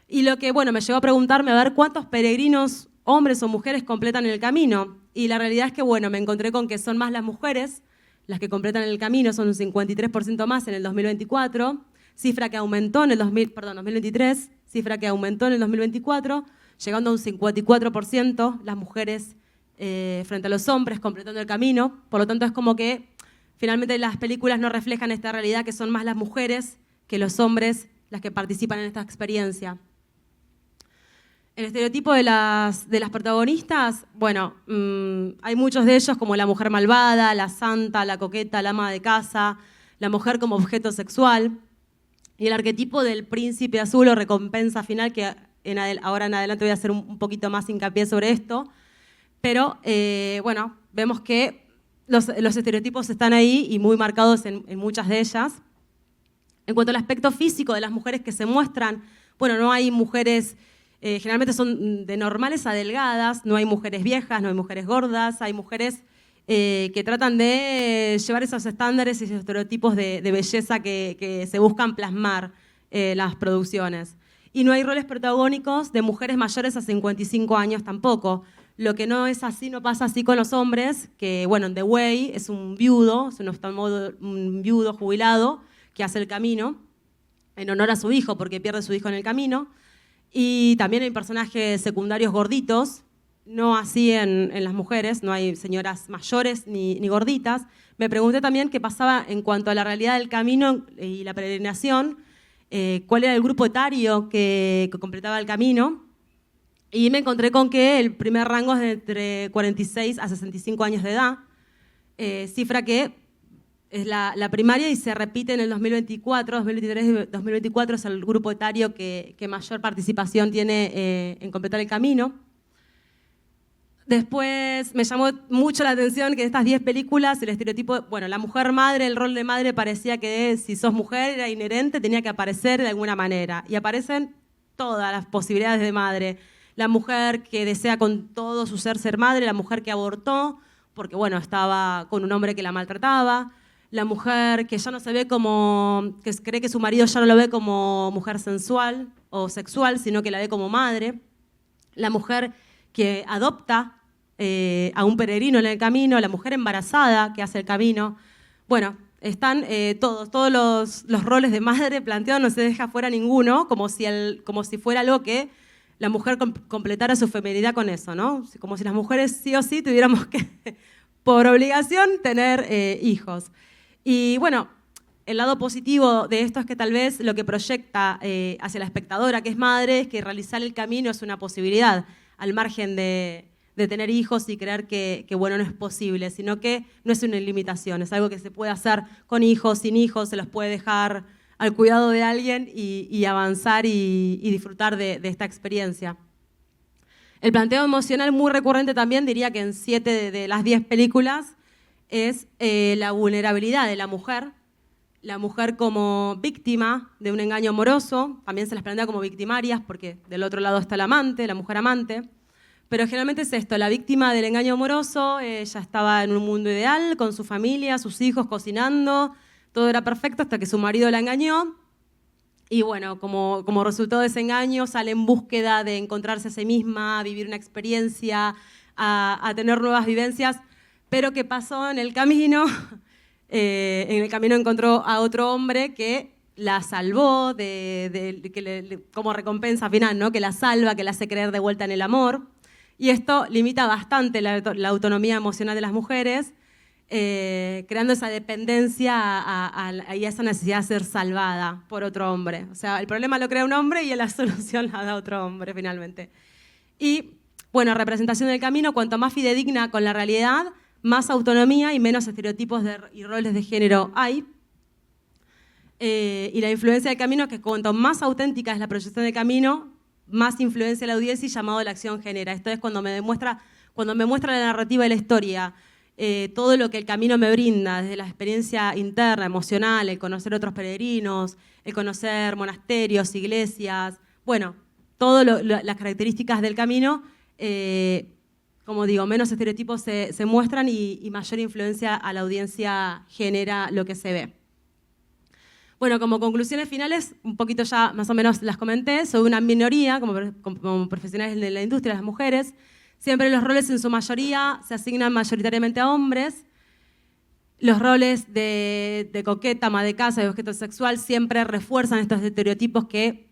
Y lo que, bueno, me llevó a preguntarme a ver cuántos peregrinos, hombres o mujeres, completan el camino. Y la realidad es que, bueno, me encontré con que son más las mujeres las que completan el camino, son un 53% más en el 2024, cifra que aumentó en el 2023, cifra que aumentó en el 2024, llegando a un 54% las mujeres frente a los hombres completando el camino. Por lo tanto, es como que finalmente las películas no reflejan esta realidad, que son más las mujeres que los hombres las que participan en esta experiencia. El estereotipo de las protagonistas, bueno, hay muchos de ellos como la mujer malvada, la santa, la coqueta, la ama de casa, la mujer como objeto sexual, y el arquetipo del príncipe azul o recompensa final, que ahora en adelante voy a hacer un poquito más hincapié sobre esto, pero bueno, vemos que los estereotipos están ahí y muy marcados en muchas de ellas. En cuanto al aspecto físico de las mujeres que se muestran, bueno, no hay mujeres Generalmente son de normales a delgadas, no hay mujeres viejas, no hay mujeres gordas, hay mujeres que tratan de llevar esos estándares y esos estereotipos de belleza que se buscan plasmar las producciones. Y no hay roles protagónicos de mujeres mayores a 55 años tampoco. Lo que no es así, no pasa así con los hombres, que bueno, en The Way es un viudo, es un viudo jubilado que hace el camino en honor a su hijo, porque pierde a su hijo en el camino. Y también hay personajes secundarios gorditos, no así en las mujeres, no hay señoras mayores ni gorditas. Me pregunté también qué pasaba en cuanto a la realidad del camino y la peregrinación, cuál era el grupo etario que completaba el camino, y me encontré con que el primer rango es de entre 46 a 65 años de edad, cifra que es la primaria y se repite en el 2024, 2023 y 2024 es el grupo etario que mayor participación tiene en completar el camino. Después me llamó mucho la atención que en estas 10 películas el estereotipo, bueno, la mujer madre, el rol de madre parecía que si sos mujer era inherente, tenía que aparecer de alguna manera. Y aparecen todas las posibilidades de madre. La mujer que desea con todo su ser madre, la mujer que abortó porque, bueno, estaba con un hombre que la maltrataba, la mujer que ya no se ve como, que cree que su marido ya no lo ve como mujer sensual o sexual, sino que la ve como madre, la mujer que adopta a un peregrino en el camino, la mujer embarazada que hace el camino. Bueno, están todos los roles de madre planteados, no se deja fuera ninguno, como si fuera algo que la mujer completara su feminidad con eso, ¿no? Como si las mujeres sí o sí tuviéramos que, por obligación, tener hijos. Y bueno, el lado positivo de esto es que tal vez lo que proyecta hacia la espectadora, que es madre, es que realizar el camino es una posibilidad, al margen de tener hijos y creer que bueno, no es posible, sino que no es una limitación, es algo que se puede hacer con hijos, sin hijos, se los puede dejar al cuidado de alguien y avanzar y disfrutar de esta experiencia. El planteo emocional muy recurrente también, diría que en 7 de las 10 películas, es la vulnerabilidad de la mujer como víctima de un engaño amoroso, también se las plantea como victimarias porque del otro lado está el amante, la mujer amante, pero generalmente es esto, la víctima del engaño amoroso, ella estaba en un mundo ideal, con su familia, sus hijos, cocinando, todo era perfecto hasta que su marido la engañó, y bueno, como resultado de ese engaño sale en búsqueda de encontrarse a sí misma, a vivir una experiencia, a tener nuevas vivencias, pero ¿qué pasó en el camino? En el camino encontró a otro hombre que la salvó, como recompensa final, ¿no? Que la salva, que la hace creer de vuelta en el amor. Y esto limita bastante la autonomía emocional de las mujeres, creando esa dependencia y esa necesidad de ser salvada por otro hombre. O sea, el problema lo crea un hombre y la solución la da otro hombre finalmente. Y bueno, representación del camino, cuanto más fidedigna con la realidad, más autonomía y menos estereotipos y roles de género hay. Y la influencia del camino es que cuanto más auténtica es la proyección del camino, más influencia la audiencia y llamado a la acción genera. Esto es cuando me muestra la narrativa de la historia, todo lo que el camino me brinda, desde la experiencia interna, emocional, el conocer otros peregrinos, el conocer monasterios, iglesias, bueno, todas las características del camino, como digo, menos estereotipos se muestran y mayor influencia a la audiencia genera lo que se ve. Bueno, como conclusiones finales, un poquito ya más o menos las comenté, soy una minoría, como profesionales de la industria, las mujeres, siempre los roles en su mayoría se asignan mayoritariamente a hombres, los roles de coqueta, ama de casa y objeto sexual siempre refuerzan estos estereotipos que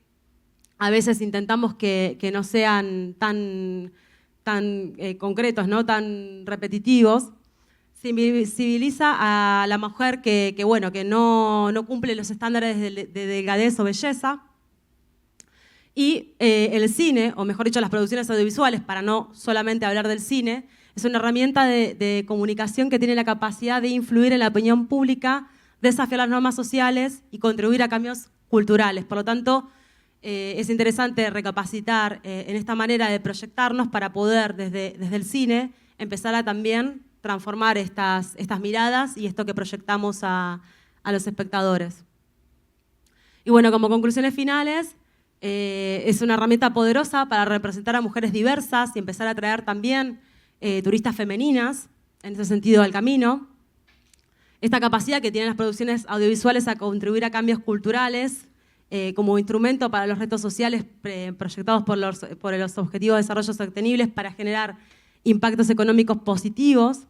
a veces intentamos que no sean tan concretos, ¿no? Tan repetitivos. Civiliza a la mujer que no cumple los estándares de delgadez o belleza. Y el cine, o mejor dicho, las producciones audiovisuales, para no solamente hablar del cine, es una herramienta de comunicación que tiene la capacidad de influir en la opinión pública, desafiar las normas sociales y contribuir a cambios culturales. Por lo tanto, es interesante recapacitar en esta manera de proyectarnos para poder, desde el cine, empezar a también transformar estas miradas y esto que proyectamos a los espectadores. Y bueno, como conclusiones finales, Es una herramienta poderosa para representar a mujeres diversas y empezar a atraer también turistas femeninas, en ese sentido, al camino. Esta capacidad que tienen las producciones audiovisuales a contribuir a cambios culturales como instrumento para los retos sociales proyectados por los Objetivos de Desarrollo Sostenibles para generar impactos económicos positivos.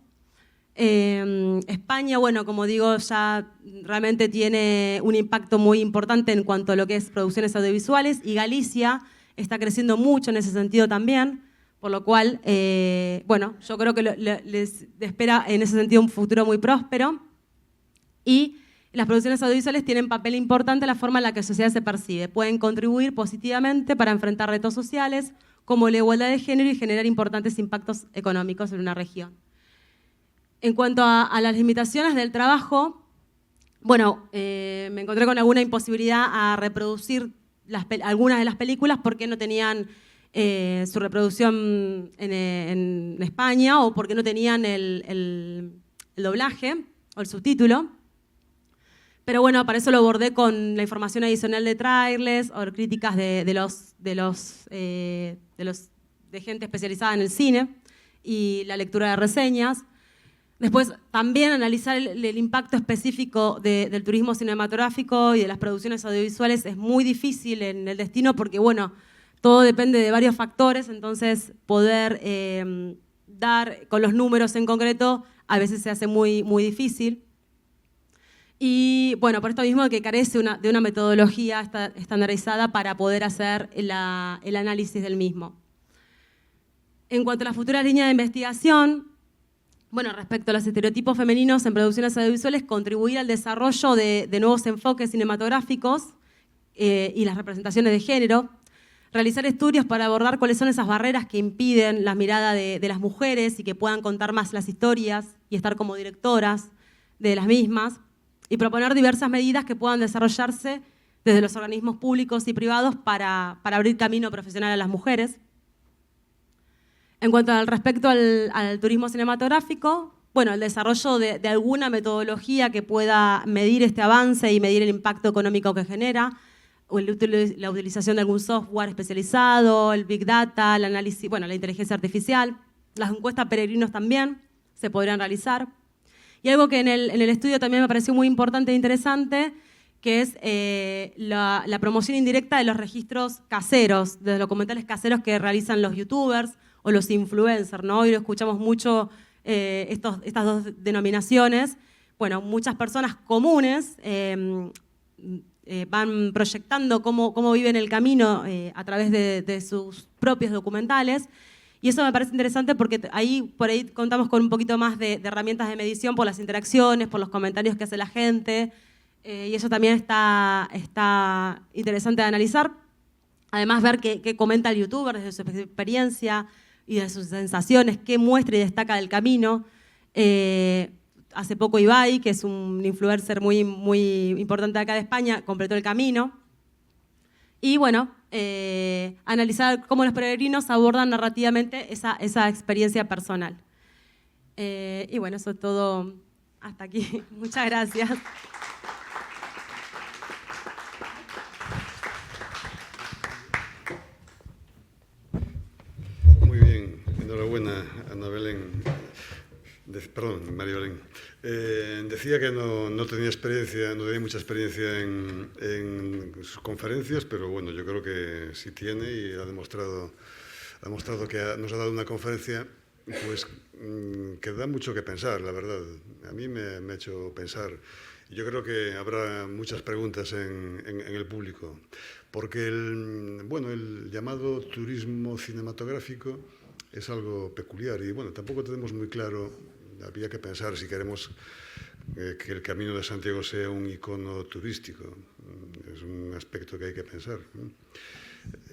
España, bueno, como digo, ya realmente tiene un impacto muy importante en cuanto a lo que es producciones audiovisuales, y Galicia está creciendo mucho en ese sentido también, por lo cual, bueno, yo creo que les espera en ese sentido un futuro muy próspero. Y las producciones audiovisuales tienen papel importante en la forma en la que la sociedad se percibe. Pueden contribuir positivamente para enfrentar retos sociales como la igualdad de género y generar importantes impactos económicos en una región. En cuanto a las limitaciones del trabajo, bueno, me encontré con alguna imposibilidad a reproducir algunas de las películas porque no tenían su reproducción en España o porque no tenían el doblaje o el subtítulo. Pero bueno, para eso lo abordé con la información adicional de trailers o críticas de gente especializada en el cine y la lectura de reseñas. Después, también analizar el impacto específico del turismo cinematográfico y de las producciones audiovisuales es muy difícil en el destino porque, bueno, todo depende de varios factores, entonces poder dar con los números en concreto a veces se hace muy, muy difícil. Y bueno, por esto mismo que carece de una metodología estandarizada para poder hacer el análisis del mismo. En cuanto a las futuras líneas de investigación, bueno, respecto a los estereotipos femeninos en producciones audiovisuales, contribuir al desarrollo de nuevos enfoques cinematográficos y las representaciones de género, realizar estudios para abordar cuáles son esas barreras que impiden la mirada de las mujeres y que puedan contar más las historias y estar como directoras de las mismas, y proponer diversas medidas que puedan desarrollarse desde los organismos públicos y privados para abrir camino profesional a las mujeres. En cuanto al respecto al turismo cinematográfico, bueno, el desarrollo de alguna metodología que pueda medir este avance y medir el impacto económico que genera, o la utilización de algún software especializado, el Big Data, el análisis, bueno, la inteligencia artificial, las encuestas peregrinos también se podrían realizar. Y algo que en el estudio también me pareció muy importante e interesante, que es la promoción indirecta de los registros caseros, de los documentales caseros que realizan los youtubers o los influencers, ¿no? Hoy lo escuchamos mucho estas dos denominaciones. Bueno, muchas personas comunes van proyectando cómo viven el camino a través de sus propios documentales. Y eso me parece interesante porque por ahí contamos con un poquito más de herramientas de medición por las interacciones, por los comentarios que hace la gente. Y eso también está interesante de analizar. Además, ver qué comenta el youtuber desde su experiencia y de sus sensaciones, qué muestra y destaca del camino. Hace poco Ibai, que es un influencer muy, muy importante acá de España, completó el camino. Y bueno, analizar cómo los peregrinos abordan narrativamente esa experiencia personal. Y bueno, eso es todo hasta aquí. Muchas gracias. Muy bien, enhorabuena, Ana Belén. Perdón, María Belén. Decía que no tenía mucha experiencia en sus conferencias, pero bueno, yo creo que sí tiene y ha demostrado que nos ha dado una conferencia pues, que da mucho que pensar, la verdad. A mí me ha hecho pensar. Yo creo que habrá muchas preguntas en el público, porque el llamado turismo cinematográfico es algo peculiar y bueno, tampoco tenemos muy claro. Habría que pensar si queremos que el Camino de Santiago sea un icono turístico. Es un aspecto que hay que pensar.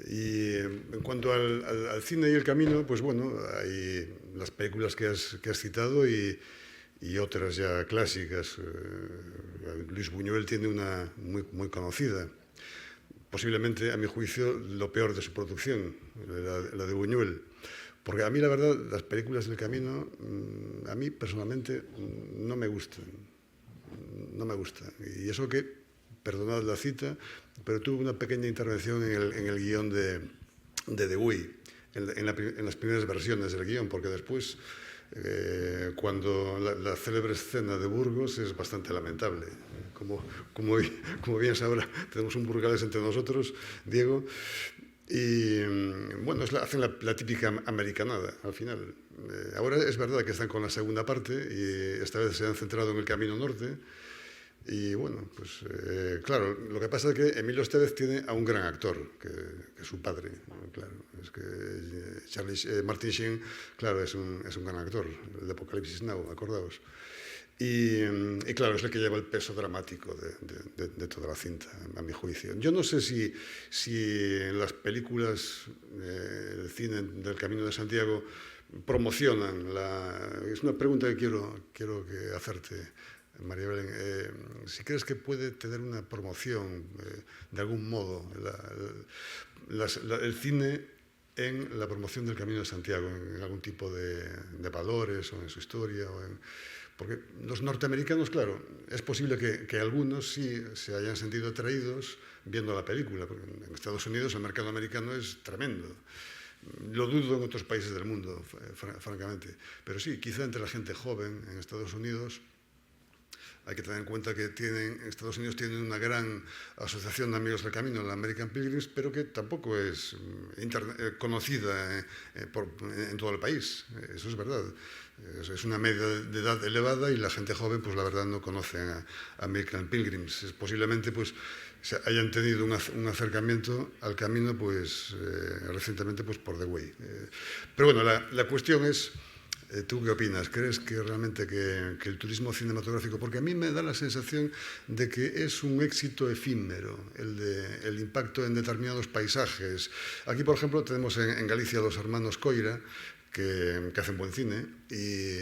Y en cuanto al cine y el camino, pues bueno, hay las películas que has citado y otras ya clásicas. Luis Buñuel tiene una muy conocida. Posiblemente, a mi juicio, lo peor de su producción, la de Buñuel. Porque a mí, la verdad, las películas del camino, a mí personalmente no me gustan. No me gustan. Y eso que perdonad la cita, pero tuvo una pequeña intervención en el guión de Dewey, en las primeras versiones del guión, porque después, cuando la célebre escena de Burgos es bastante lamentable. Como bien sabrá, tenemos un burgalés entre nosotros, Diego, y bueno, hacen la típica americanada al final. Ahora es verdad que están con la segunda parte y esta vez se han centrado en el Camino Norte. Y bueno, pues claro, lo que pasa es que Emilio Estevez tiene a un gran actor, que es su padre, claro. Es que Martin Sheen, claro, es un gran actor, el de Apocalipsis Now, acordaos. Y claro, es el que lleva el peso dramático de toda la cinta, a mi juicio. Yo no sé si en las películas del cine del Camino de Santiago promocionan Es una pregunta que quiero hacerte, María Belén. Si crees que puede tener una promoción de algún modo el cine en la promoción del Camino de Santiago, en algún tipo de valores o en su historia, porque los norteamericanos, claro, es posible que algunos sí se hayan sentido atraídos viendo la película, porque en Estados Unidos el mercado americano es tremendo. Lo dudo en otros países del mundo, francamente. Pero sí, quizá entre la gente joven en Estados Unidos hay que tener en cuenta que Estados Unidos tiene una gran asociación de amigos del camino, la American Pilgrims, pero que tampoco es conocida en todo el país. Eso es verdad. Es una media de edad elevada y la gente joven, pues la verdad, no conoce a American Pilgrims. Posiblemente pues hayan tenido un acercamiento al camino pues recientemente pues por The Way. Pero bueno, la cuestión es... ¿Tú qué opinas? ¿Crees que realmente que el turismo cinematográfico, porque a mí me da la sensación de que es un éxito efímero el impacto en determinados paisajes? Aquí, por ejemplo, tenemos en Galicia a los hermanos Coira, que hacen buen cine, y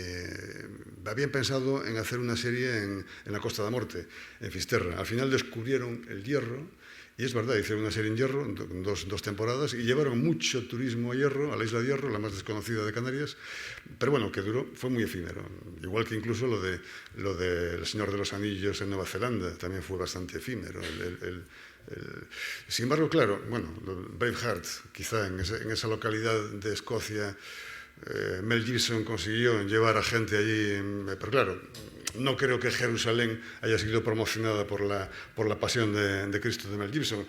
habían pensado en hacer una serie en la Costa da Morte, en Fisterra. Al final descubrieron el hierro. Y es verdad, hicieron una serie en Hierro, dos temporadas, y llevaron mucho turismo a Hierro, a la isla de Hierro, la más desconocida de Canarias, pero bueno, que fue muy efímero. Igual que incluso lo de El Señor de los Anillos en Nueva Zelanda, también fue bastante efímero. Sin embargo, claro, bueno, Braveheart, quizá en esa localidad de Escocia, Mel Gibson consiguió llevar a gente allí, pero claro, no creo que Jerusalén haya sido promocionada por la pasión de Cristo de Mel Gibson.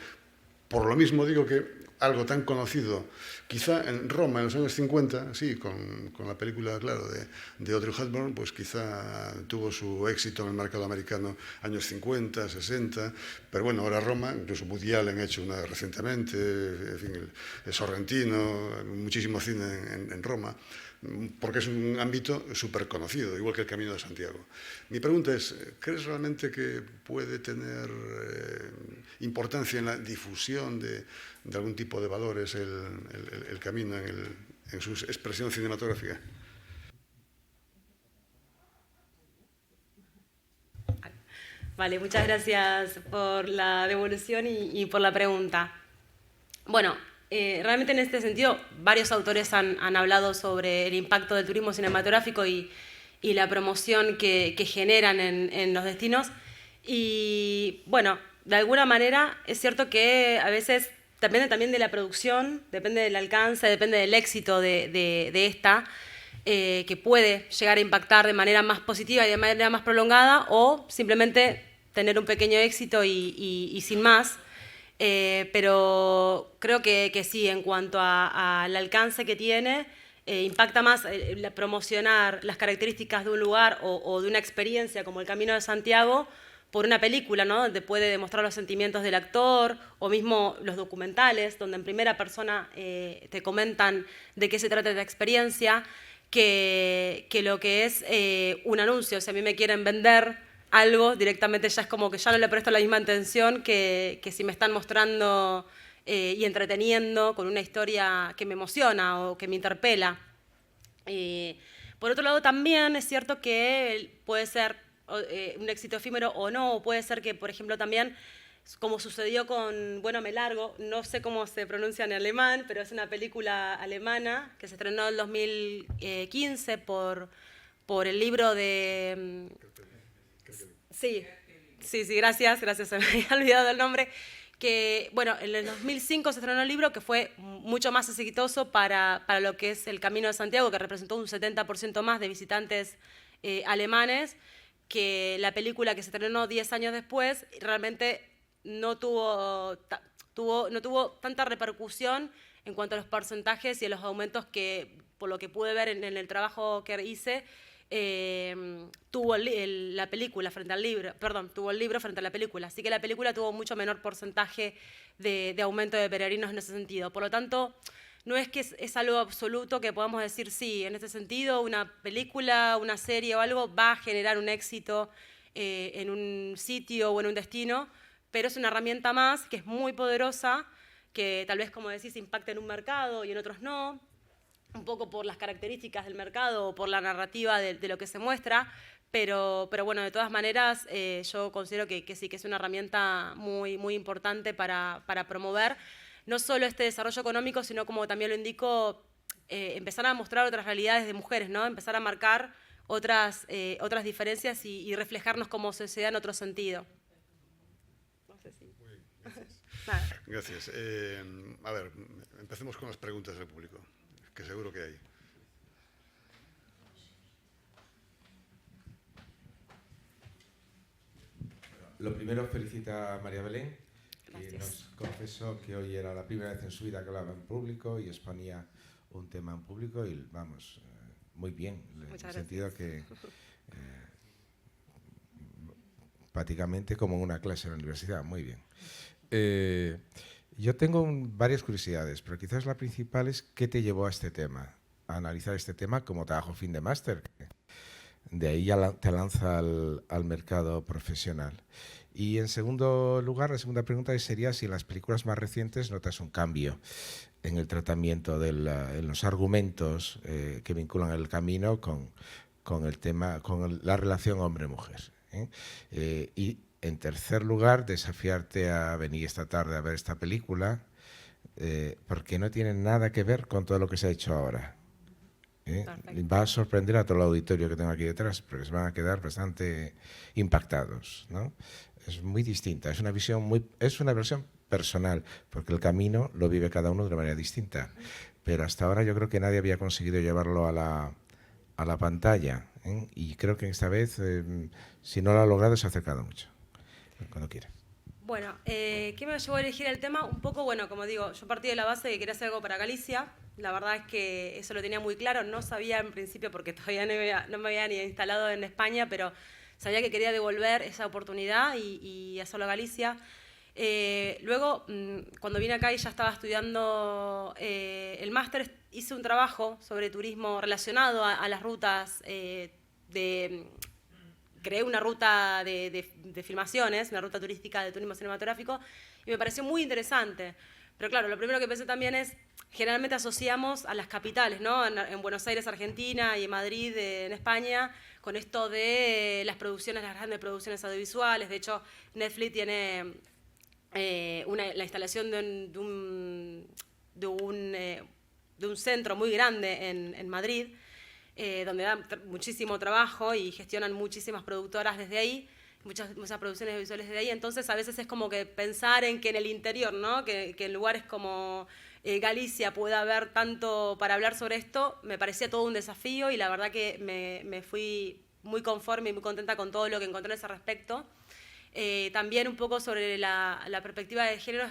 Por lo mismo digo que algo tan conocido, quizá en Roma en los años 50, sí, con la película, claro, de Audrey Hepburn, pues quizá tuvo su éxito en el mercado americano años 50, 60, pero bueno, ahora Roma, incluso Woody Allen ha hecho una recientemente, en fin, el Sorrentino, muchísimo cine en Roma, porque es un ámbito súper conocido, igual que el Camino de Santiago. Mi pregunta es, ¿crees realmente que puede tener importancia en la difusión de algún tipo de valores el camino en su expresión cinematográfica? Vale, muchas gracias por la devolución y por la pregunta. Bueno, realmente en este sentido varios autores han hablado sobre el impacto del turismo cinematográfico y la promoción que generan en los destinos. Y bueno, de alguna manera es cierto que a veces depende también de la producción, depende del alcance, depende del éxito de esta, que puede llegar a impactar de manera más positiva y de manera más prolongada, o simplemente tener un pequeño éxito y sin más. Pero creo que sí, en cuanto al alcance que tiene, impacta más promocionar las características de un lugar o de una experiencia como el Camino de Santiago por una película, ¿no? Donde puede demostrar los sentimientos del actor, o mismo los documentales, donde en primera persona te comentan de qué se trata esta experiencia, que lo que es un anuncio. Si a mí me quieren vender algo, directamente ya es como que ya no le presto la misma atención que si me están mostrando y entreteniendo con una historia que me emociona o que me interpela. Por otro lado, también es cierto que puede ser un éxito efímero o no, o puede ser que, por ejemplo, también, como sucedió con Bueno, me largo, no sé cómo se pronuncia en alemán, pero es una película alemana que se estrenó en 2015 por el libro de... Sí, Sí, gracias, se me había olvidado el nombre. Que, bueno, en el 2005 se estrenó el libro, que fue mucho más exitoso para lo que es el Camino de Santiago, que representó un 70% más de visitantes alemanes, que la película que se estrenó 10 años después realmente no tuvo tanta repercusión en cuanto a los porcentajes y a los aumentos que, por lo que pude ver en el trabajo que hice, tuvo la película frente al libro, tuvo el libro frente a la película. Así que la película tuvo mucho menor porcentaje de aumento de peregrinos en ese sentido. Por lo tanto, no es que es algo absoluto que podamos decir, sí, en este sentido, una película, una serie o algo va a generar un éxito en un sitio o en un destino, pero es una herramienta más que es muy poderosa, que tal vez, como decís, impacta en un mercado y en otros no, un poco por las características del mercado o por la narrativa de lo que se muestra, pero bueno, de todas maneras, yo considero que sí, que es una herramienta muy, muy importante para promover no solo este desarrollo económico, sino, como también lo indico, empezar a mostrar otras realidades de mujeres, ¿no? Empezar a marcar otras diferencias y reflejarnos como sociedad en otro sentido. No sé si... Gracias. Gracias. A ver, empecemos con las preguntas del público, que seguro que hay. Lo primero, felicita a María Belén. Gracias. Nos confesó que hoy era la primera vez en su vida que hablaba en público y exponía un tema en público y vamos, muy bien, en el sentido que prácticamente como en una clase en la universidad, muy bien. Yo tengo varias curiosidades, pero quizás la principal es ¿qué te llevó a este tema? A analizar este tema como trabajo fin de máster. De ahí ya te lanza al mercado profesional. Y en segundo lugar, la segunda pregunta sería si en las películas más recientes notas un cambio en el tratamiento, en los argumentos que vinculan el camino con el tema, con la relación hombre-mujer. Y en tercer lugar, desafiarte a venir esta tarde a ver esta película, porque no tiene nada que ver con todo lo que se ha hecho ahora. Va a sorprender a todo el auditorio que tengo aquí detrás, porque se van a quedar bastante impactados, ¿no? Es muy distinta, es una versión personal, porque el camino lo vive cada uno de una manera distinta. Pero hasta ahora yo creo que nadie había conseguido llevarlo a la pantalla, ¿eh? Y creo que esta vez, si no lo ha logrado, se ha acercado mucho. Cuando quiera. Bueno, ¿qué me llevó a elegir el tema? Un poco, bueno, como digo, yo partí de la base de que quería hacer algo para Galicia. La verdad es que eso lo tenía muy claro. No sabía en principio, porque todavía no me había ni instalado en España, pero sabía que quería devolver esa oportunidad y hacerlo a Galicia. Luego, cuando vine acá y ya estaba estudiando el máster, hice un trabajo sobre turismo relacionado a las rutas creé una ruta de filmaciones, una ruta turística de turismo cinematográfico, y me pareció muy interesante. Pero claro, lo primero que pensé también es, generalmente asociamos a las capitales, ¿no? En Buenos Aires, Argentina, y en Madrid, en España, con esto de las grandes producciones audiovisuales. De hecho, Netflix tiene la instalación de un centro muy grande en Madrid, donde dan muchísimo trabajo y gestionan muchísimas productoras desde ahí, muchas producciones visuales desde ahí. Entonces a veces es como que pensar en que en el interior, ¿no? que en lugares como Galicia pueda haber tanto para hablar sobre esto, me parecía todo un desafío y la verdad que me fui muy conforme y muy contenta con todo lo que encontré en ese respecto. También un poco sobre la perspectiva de género,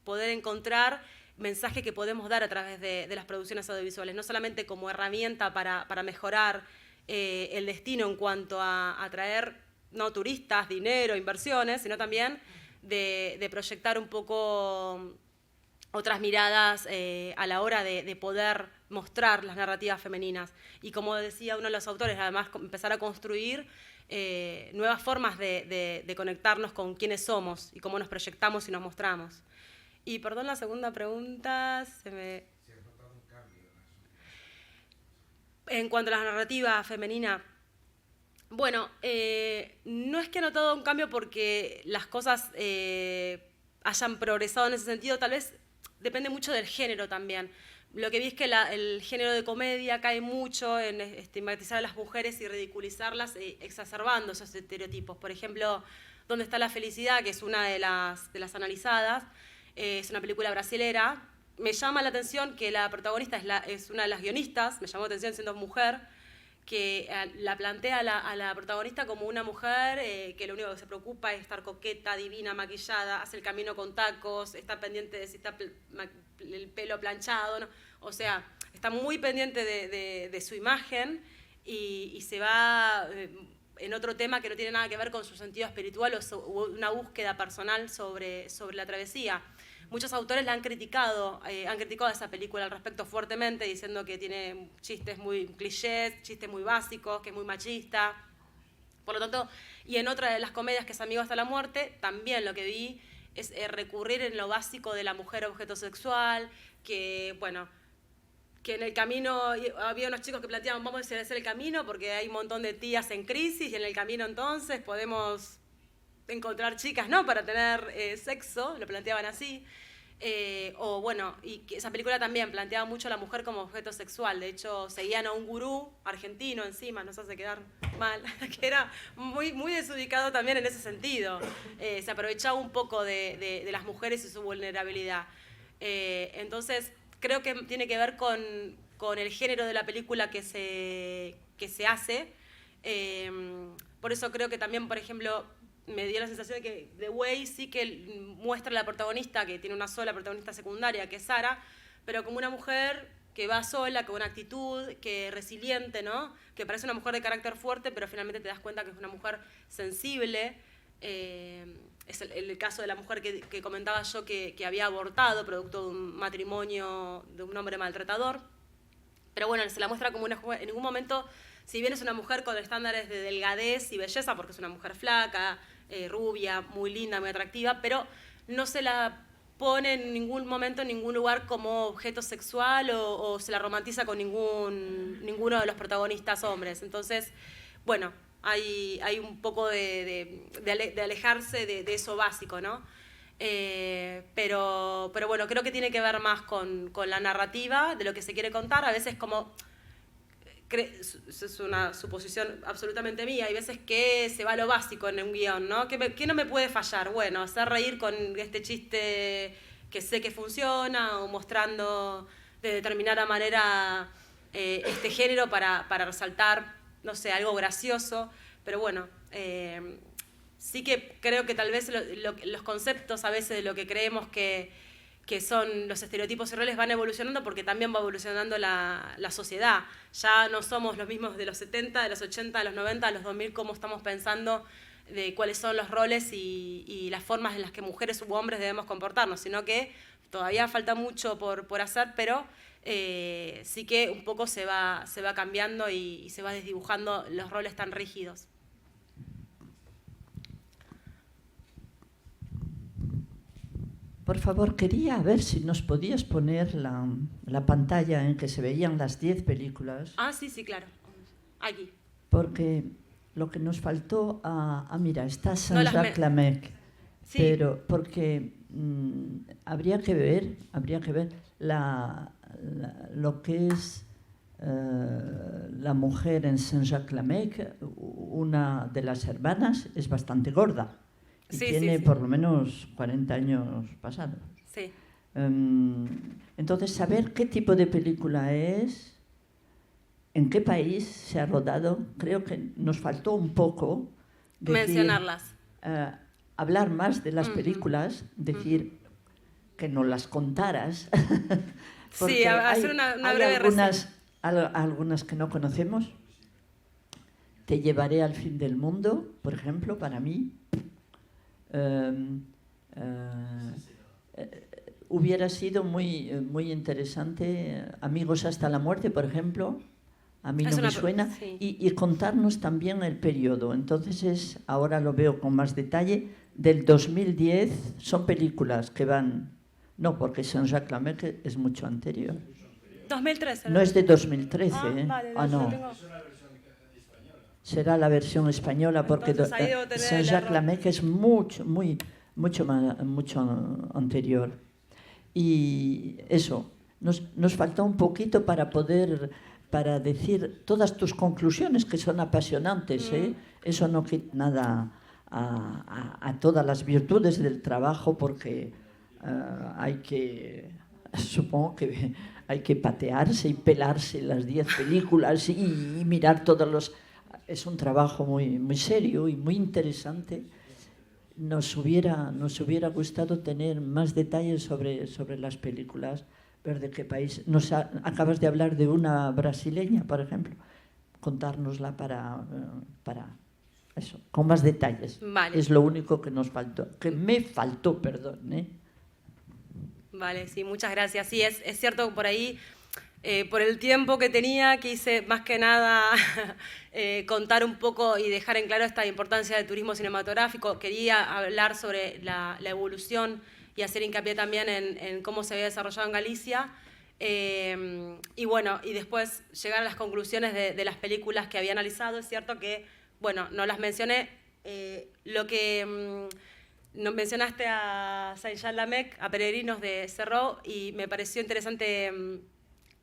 poder encontrar mensaje que podemos dar a través de las producciones audiovisuales, no solamente como herramienta para mejorar el destino en cuanto a atraer no turistas, dinero, inversiones, sino también de proyectar un poco otras miradas a la hora de poder mostrar las narrativas femeninas. Y como decía uno de los autores, además empezar a construir nuevas formas de conectarnos con quiénes somos y cómo nos proyectamos y nos mostramos. Y perdón, la segunda pregunta se me... ¿Si has notado un cambio? En cuanto a la narrativa femenina, bueno, no es que he notado un cambio porque las cosas hayan progresado en ese sentido, tal vez depende mucho del género también. Lo que vi es que el género de comedia cae mucho en estigmatizar a las mujeres y ridiculizarlas, exacerbando esos estereotipos. Por ejemplo, ¿Dónde está la felicidad?, que es una de las analizadas, es una película brasilera. Me llama la atención que la protagonista es una de las guionistas, me llamó la atención siendo mujer, que la plantea a la protagonista como una mujer que lo único que se preocupa es estar coqueta, divina, maquillada, hace el camino con tacos, está pendiente de si está el pelo planchado, ¿no? O sea, está muy pendiente de su imagen y se va en otro tema que no tiene nada que ver con su sentido espiritual o una búsqueda personal sobre la travesía. Muchos autores la han criticado a esa película al respecto fuertemente, diciendo que tiene chistes muy clichés, chistes muy básicos, que es muy machista. Por lo tanto, y en otra de las comedias, que es Amigo hasta la muerte, también lo que vi es recurrir en lo básico de la mujer objeto sexual, que, bueno, que en el camino había unos chicos que planteaban, vamos a hacer el camino porque hay un montón de tías en crisis y en el camino entonces podemos encontrar chicas, ¿no?, para tener sexo, lo planteaban así. O bueno, y que esa película también planteaba mucho a la mujer como objeto sexual. De hecho, seguían a un gurú argentino encima, nos hace quedar mal, que era muy, muy desubicado también en ese sentido. Se aprovechaba un poco de las mujeres y su vulnerabilidad. Entonces, creo que tiene que ver con el género de la película que se hace. Por eso creo que también, por ejemplo, me dio la sensación de que The Way sí que muestra a la protagonista, que tiene una sola protagonista secundaria, que es Sara, pero como una mujer que va sola, con una actitud, que resiliente, ¿no?, que parece una mujer de carácter fuerte, pero finalmente te das cuenta que es una mujer sensible. Es el caso de la mujer que comentaba yo, que había abortado producto de un matrimonio de un hombre maltratador. Pero bueno, se la muestra como una mujer, en ningún momento, si bien es una mujer con estándares de delgadez y belleza, porque es una mujer flaca, rubia, muy linda, muy atractiva, pero no se la pone en ningún momento, en ningún lugar como objeto sexual o se la romantiza con ninguno de los protagonistas hombres. Entonces, bueno, hay un poco de alejarse de eso básico, ¿no? Pero bueno, creo que tiene que ver más con la narrativa de lo que se quiere contar. A veces como... es una suposición absolutamente mía, hay veces que se va a lo básico en un guión, ¿no? ¿Qué no me puede fallar? Bueno, hacer reír con este chiste que sé que funciona, o mostrando de determinada manera este género para resaltar, no sé, algo gracioso. Pero bueno, sí que creo que tal vez los conceptos a veces de lo que creemos que son los estereotipos y roles van evolucionando, porque también va evolucionando la sociedad. Ya no somos los mismos de los 70, de los 80, de los 90, de los 2000, como estamos pensando de cuáles son los roles y las formas en las que mujeres u hombres debemos comportarnos, sino que todavía falta mucho por hacer, pero sí que un poco se va cambiando y se va desdibujando los roles tan rígidos. Por favor, quería ver si nos podías poner la pantalla en que se veían las 10 películas. Ah, sí, claro. Aquí. Porque lo que nos faltó... mira, está Saint-Jacques-Lamec. Sí. Pero porque habría que ver lo que es la mujer en Saint-Jacques-Lamec. Una de las hermanas es bastante gorda. Y tiene por lo menos 40 años pasados. Sí. Entonces, saber qué tipo de película es, en qué país se ha rodado, creo que nos faltó un poco mencionarlas. Hablar más de las películas, decir que nos las contaras. Sí, hacer una breve reseña. Algunas que no conocemos. Te llevaré al fin del mundo, por ejemplo, para mí. Hubiera sido muy interesante Amigos hasta la muerte, por ejemplo, a mí no me suena, sí. y contarnos también el periodo. Entonces ahora lo veo con más detalle, del 2010. Son películas que van, no, porque Saint-Jacques-Lamec es mucho anterior. 2013. No es de 2013, vale, no. Será la versión española, porque Saint-Jacques-Lamec es mucho anterior. Y eso, nos falta un poquito para decir todas tus conclusiones, que son apasionantes, ¿eh? Eso no quita nada a todas las virtudes del trabajo, porque supongo que hay que patearse y pelarse las 10 películas y mirar todos los... Es un trabajo muy, muy serio y muy interesante. Nos hubiera gustado tener más detalles sobre las películas, ver de qué país. Acabas de hablar de una brasileña, por ejemplo. Contárnosla para eso, con más detalles. Vale. Es lo único que nos faltó, que me faltó, perdón, ¿eh? Vale, sí, muchas gracias. Sí, es cierto, por ahí, por el tiempo que tenía, quise más que nada contar un poco y dejar en claro esta importancia del turismo cinematográfico. Quería hablar sobre la evolución y hacer hincapié también en cómo se había desarrollado en Galicia. Y bueno, y después llegar a las conclusiones de las películas que había analizado. Es cierto que, bueno, no las mencioné. Lo que nos mencionaste a Saint-Jean Lamec, a Peregrinos de Cerró, y me pareció interesante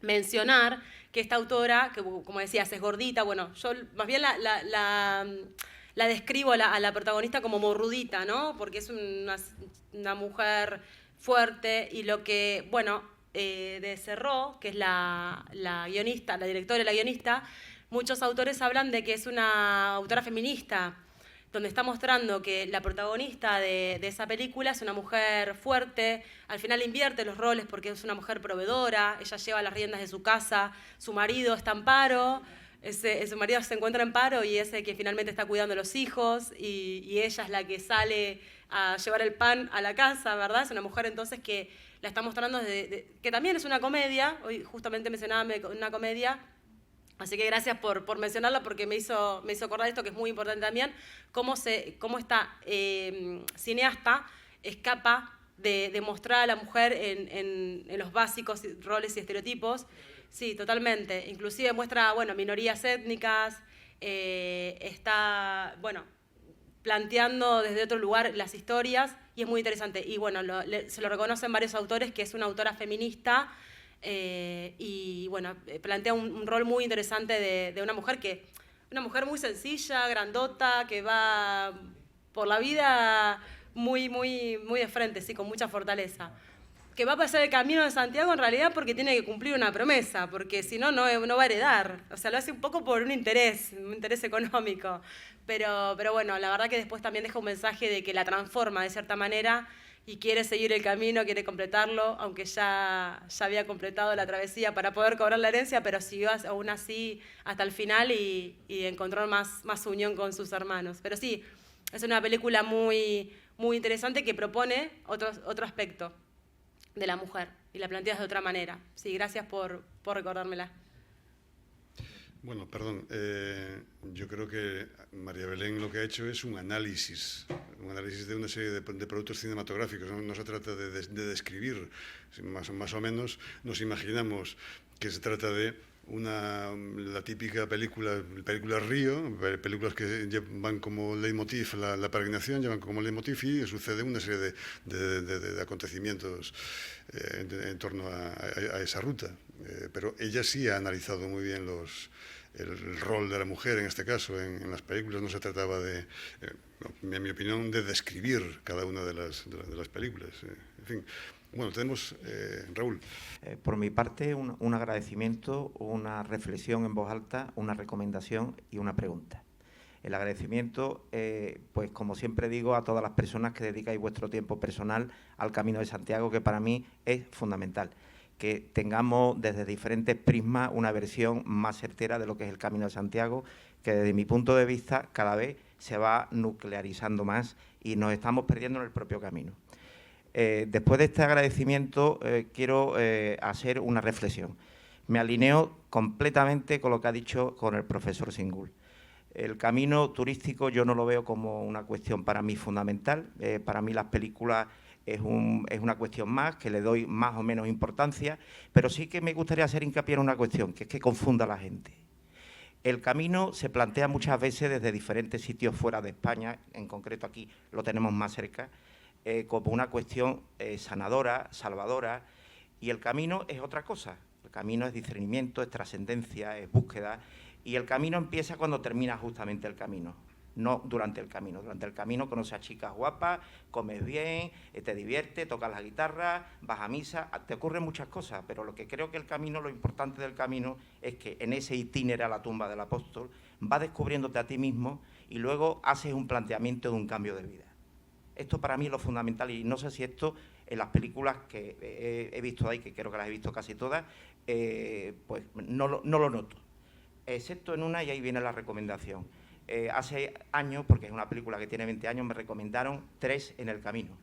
mencionar que esta autora, que como decías, es gordita, bueno, yo más bien la describo a la protagonista como morrudita, ¿no? Porque es una mujer fuerte, y lo que, bueno, de Cerró, que es la guionista, la directora y la guionista, muchos autores hablan de que es una autora feminista, donde está mostrando que la protagonista de esa película es una mujer fuerte, al final invierte los roles porque es una mujer proveedora, ella lleva las riendas de su casa, su marido está en paro, su marido se encuentra en paro y es el que finalmente está cuidando a los hijos, y ella es la que sale a llevar el pan a la casa, ¿verdad? Es una mujer entonces que la está mostrando que también es una comedia, hoy justamente mencionaba una comedia. Así que gracias por mencionarla, porque me hizo acordar esto, que es muy importante también, cómo esta cineasta es capaz de mostrar a la mujer en los básicos roles y estereotipos. Sí, totalmente. Inclusive muestra, bueno, minorías étnicas, está, bueno, planteando desde otro lugar las historias, y es muy interesante. Y bueno, se lo reconocen varios autores que es una autora feminista, y bueno, plantea un rol muy interesante de una mujer muy sencilla, grandota, que va por la vida muy, muy, muy de frente, sí, con mucha fortaleza. Que va a pasar el camino de Santiago en realidad porque tiene que cumplir una promesa, porque si no, no va a heredar. O sea, lo hace un poco por un interés económico. Pero bueno, la verdad que después también deja un mensaje de que la transforma de cierta manera y quiere seguir el camino, quiere completarlo, aunque ya había completado la travesía para poder cobrar la herencia, pero siguió aún así hasta el final y encontró más unión con sus hermanos. Pero sí, es una película muy, muy interesante que propone otro aspecto de la mujer y la planteas de otra manera. Sí, gracias por recordármela. Bueno, perdón, yo creo que María Belén lo que ha hecho es un análisis de una serie de productos cinematográficos. No se trata de describir, más o menos nos imaginamos que se trata de la típica película Río, películas que llevan como leitmotiv la peregrinación, llevan como leitmotiv, y sucede una serie de acontecimientos en torno a esa ruta. Pero ella sí ha analizado muy bien el rol de la mujer en este caso en las películas. No se trataba en mi opinión, de describir cada una de las películas. En fin. Bueno, tenemos Raúl. Por mi parte, un agradecimiento, una reflexión en voz alta, una recomendación y una pregunta. El agradecimiento, pues como siempre digo, a todas las personas que dedicáis vuestro tiempo personal al Camino de Santiago, que para mí es fundamental. Que tengamos desde diferentes prismas una versión más certera de lo que es el Camino de Santiago, que desde mi punto de vista cada vez se va nuclearizando más y nos estamos perdiendo en el propio camino. Después de este agradecimiento quiero hacer una reflexión. Me alineo completamente con lo que ha dicho con el profesor Singul. El camino turístico yo no lo veo como una cuestión para mí fundamental. Para mí las películas es una cuestión más, que le doy más o menos importancia, pero sí que me gustaría hacer hincapié en una cuestión, que es que confunda a la gente. El camino se plantea muchas veces desde diferentes sitios fuera de España, en concreto aquí lo tenemos más cerca, como una cuestión sanadora, salvadora, y el camino es otra cosa. El camino es discernimiento, es trascendencia, es búsqueda, y el camino empieza cuando termina justamente el camino. no durante el camino. Durante el camino conoces a chicas guapas, comes bien, te diviertes, tocas la guitarra, vas a misa, te ocurren muchas cosas, pero lo que creo que el camino, lo importante del camino es que en ese itinerario a la tumba del apóstol vas descubriéndote a ti mismo y luego haces un planteamiento de un cambio de vida. Esto para mí es lo fundamental, y no sé si esto en las películas que he visto ahí, que creo que las he visto casi todas, pues no lo noto, excepto en una, y ahí viene la recomendación. Hace años, porque es una película que tiene 20 años, me recomendaron 3 en el camino.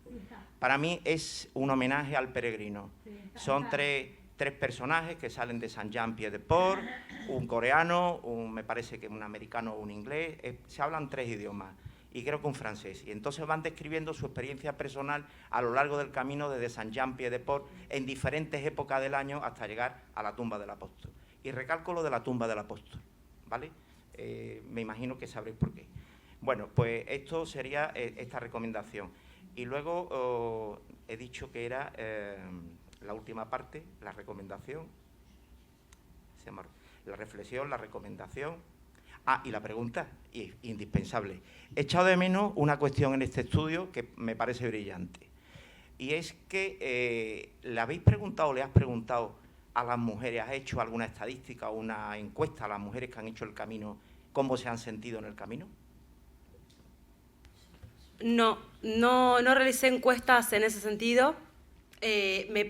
Para mí es un homenaje al peregrino. Son tres personajes que salen de Saint-Jean-Pied-de-Port, un coreano, me parece que un americano o un inglés, se hablan 3 idiomas, y creo que un francés. Y entonces van describiendo su experiencia personal a lo largo del camino desde Saint-Jean-Pied-de-Port en diferentes épocas del año hasta llegar a la tumba del apóstol. Y recalco lo de la tumba del apóstol, ¿vale? Me imagino que sabréis por qué. Bueno, pues esto sería esta recomendación. Y luego he dicho que era la última parte, la recomendación, la reflexión, la recomendación. Y la pregunta, indispensable. He echado de menos una cuestión en este estudio que me parece brillante. Y es que le has preguntado a las mujeres, ¿has hecho alguna estadística o una encuesta a las mujeres que han hecho el camino, cómo se han sentido en el camino? No realicé encuestas en ese sentido.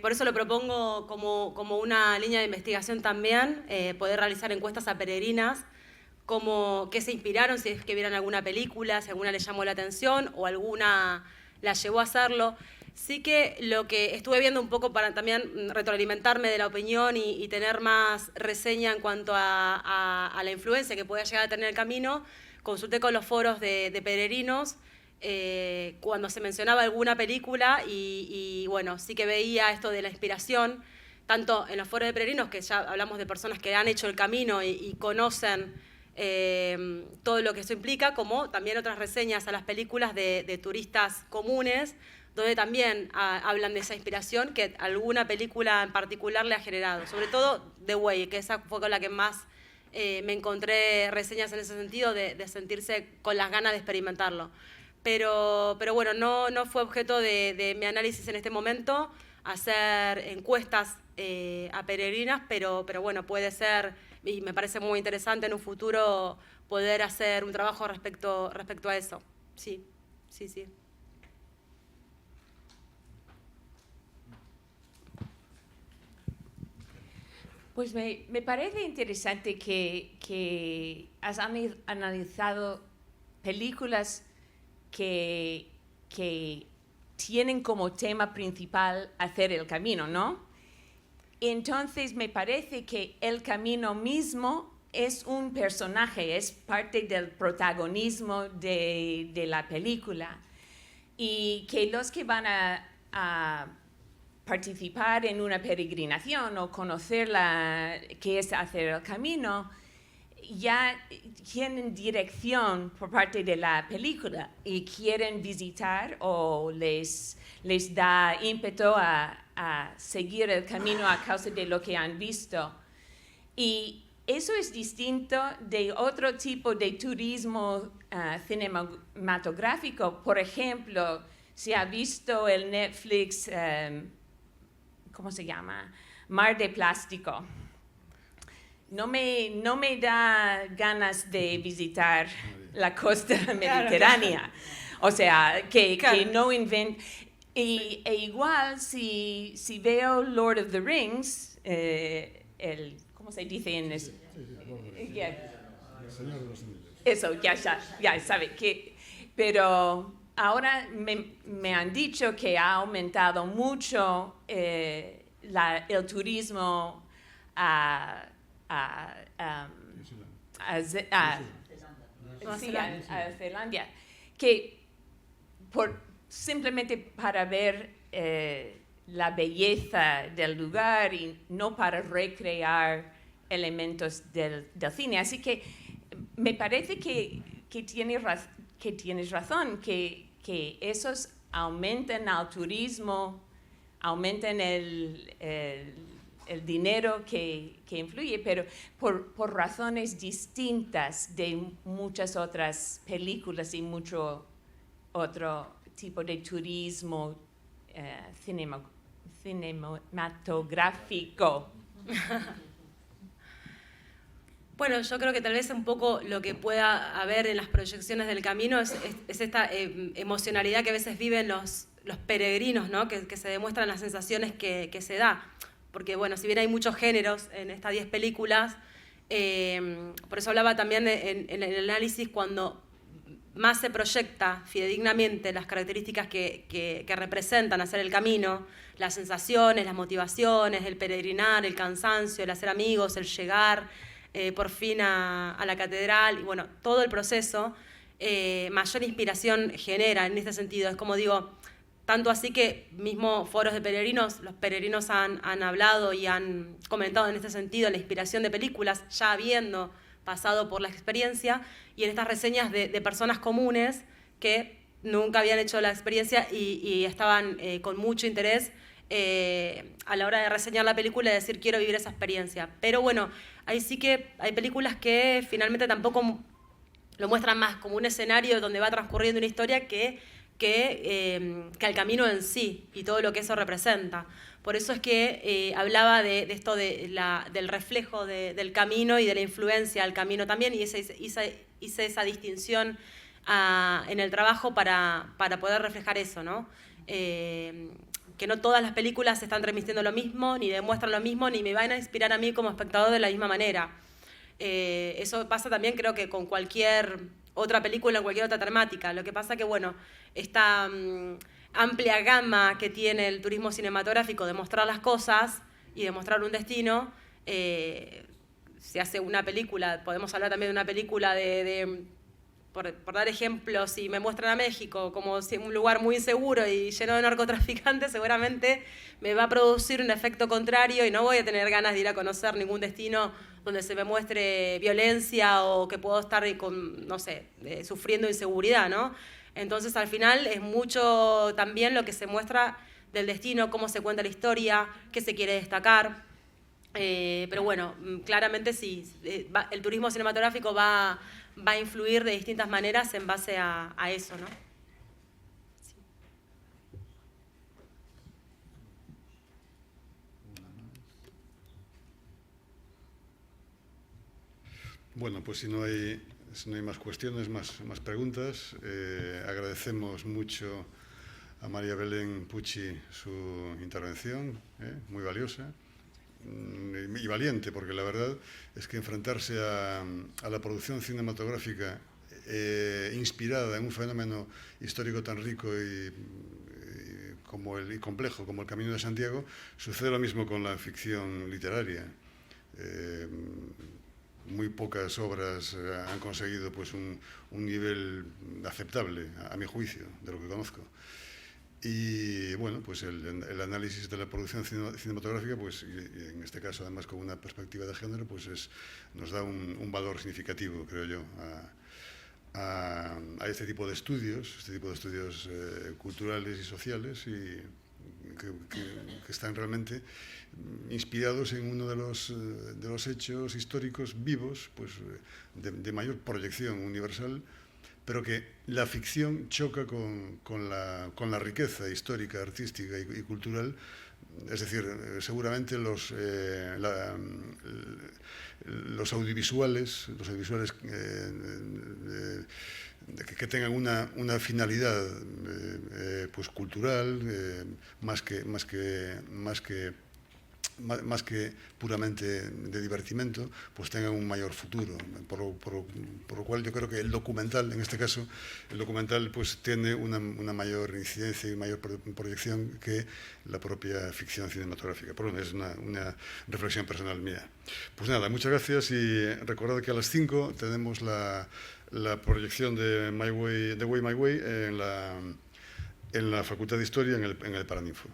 Por eso lo propongo como una línea de investigación también, poder realizar encuestas a peregrinas, como qué se inspiraron, si es que vieron alguna película, si alguna les llamó la atención o alguna la llevó a hacerlo. Sí que lo que estuve viendo un poco para también retroalimentarme de la opinión y tener más reseña en cuanto a la influencia que pueda llegar a tener el camino, consulté con los foros de peregrinos cuando se mencionaba alguna película y bueno, sí que veía esto de la inspiración, tanto en los foros de peregrinos, que ya hablamos de personas que han hecho el camino y conocen todo lo que eso implica, como también otras reseñas a las películas de turistas comunes, donde también hablan de esa inspiración que alguna película en particular le ha generado, sobre todo The Way, que esa fue con la que más me encontré reseñas en ese sentido, de sentirse con las ganas de experimentarlo. Pero bueno, no fue objeto de mi análisis en este momento hacer encuestas a peregrinas, pero bueno, puede ser, y me parece muy interesante en un futuro poder hacer un trabajo respecto a eso. Sí. Pues me parece interesante que has analizado películas que tienen como tema principal hacer el camino, ¿no? Entonces me parece que el camino mismo es un personaje, es parte del protagonismo de la película, y que los que van a participar en una peregrinación o conocer qué es hacer el camino, ya tienen dirección por parte de la película y quieren visitar o les da ímpetu a seguir el camino a causa de lo que han visto. Y eso es distinto de otro tipo de turismo cinematográfico. Por ejemplo, si ha visto el Netflix, ¿cómo se llama? Mar de Plástico. No me da ganas de visitar la costa mediterránea. O sea, que no invento. E igual, si veo Lord of the Rings, ¿cómo se dice en eso? Eso, ya sabe que. Pero ahora me han dicho que ha aumentado mucho el turismo a Zelandia, que simplemente para ver la belleza del lugar y no para recrear elementos del cine. Así que me parece que tienes razón, que esos aumentan el turismo, aumentan el dinero que influye, pero por razones distintas de muchas otras películas y mucho otro tipo de turismo cinematográfico. Bueno, yo creo que tal vez un poco lo que pueda haber en las proyecciones del camino es esta emocionalidad que a veces viven los peregrinos, ¿no? Que se demuestran las sensaciones que se da. Porque, bueno, si bien hay muchos géneros en estas 10 películas, por eso hablaba también en el análisis cuando más se proyecta fidedignamente las características que representan hacer el camino, las sensaciones, las motivaciones, el peregrinar, el cansancio, el hacer amigos, el llegar por fin a la catedral, y bueno, todo el proceso, mayor inspiración genera en este sentido. Es como digo, tanto así que mismo foros de peregrinos, los peregrinos han hablado y han comentado en este sentido la inspiración de películas, ya habiendo pasado por la experiencia, y en estas reseñas de personas comunes que nunca habían hecho la experiencia y estaban con mucho interés a la hora de reseñar la película y decir quiero vivir esa experiencia. Pero bueno, ahí sí que hay películas que finalmente tampoco lo muestran más como un escenario donde va transcurriendo una historia que al camino en sí y todo lo que eso representa. Por eso es que hablaba de esto del reflejo del camino y de la influencia al camino también, y hice esa distinción en el trabajo para poder reflejar eso, ¿no? Que no todas las películas están transmitiendo lo mismo, ni demuestran lo mismo, ni me van a inspirar a mí como espectador de la misma manera. Eso pasa también creo que con cualquier otra película, cualquier otra temática. Lo que pasa que, bueno, esta amplia gama que tiene el turismo cinematográfico de mostrar las cosas y de mostrar un destino, se hace una película, podemos hablar también de una película por dar ejemplos, si me muestran a México como un lugar muy inseguro y lleno de narcotraficantes, seguramente me va a producir un efecto contrario y no voy a tener ganas de ir a conocer ningún destino donde se me muestre violencia o que puedo estar no sé, sufriendo inseguridad, ¿no? Entonces, al final, es mucho también lo que se muestra del destino, cómo se cuenta la historia, qué se quiere destacar. Pero bueno, claramente sí, el turismo cinematográfico va a influir de distintas maneras en base a eso, ¿no? Sí. Bueno, pues si no hay más cuestiones, más preguntas, agradecemos mucho a María Belén Pucci su intervención, muy valiosa y valiente, porque la verdad es que enfrentarse a la producción cinematográfica inspirada en un fenómeno histórico tan rico y complejo como el Camino de Santiago, sucede lo mismo con la ficción literaria. Muy pocas obras han conseguido pues un nivel aceptable, a mi juicio, de lo que conozco. Y bueno, pues el análisis de la producción cinematográfica, pues y en este caso además con una perspectiva de género, pues nos da un valor significativo, creo yo, a este tipo de estudios, culturales y sociales, y que están realmente inspirados en uno de los hechos históricos vivos, pues de mayor proyección universal, pero que la ficción choca con la riqueza histórica, artística y cultural. Es decir, seguramente los audiovisuales que tengan una finalidad pues cultural, más que puramente de divertimento, pues tengan un mayor futuro. Por lo cual yo creo que el documental, en este caso, pues tiene una mayor incidencia y mayor proyección que la propia ficción cinematográfica. Pero bueno, es una reflexión personal mía. Pues nada, muchas gracias, y recordad que a las 5 tenemos la proyección de The Way My Way en la Facultad de Historia en el Paraninfo.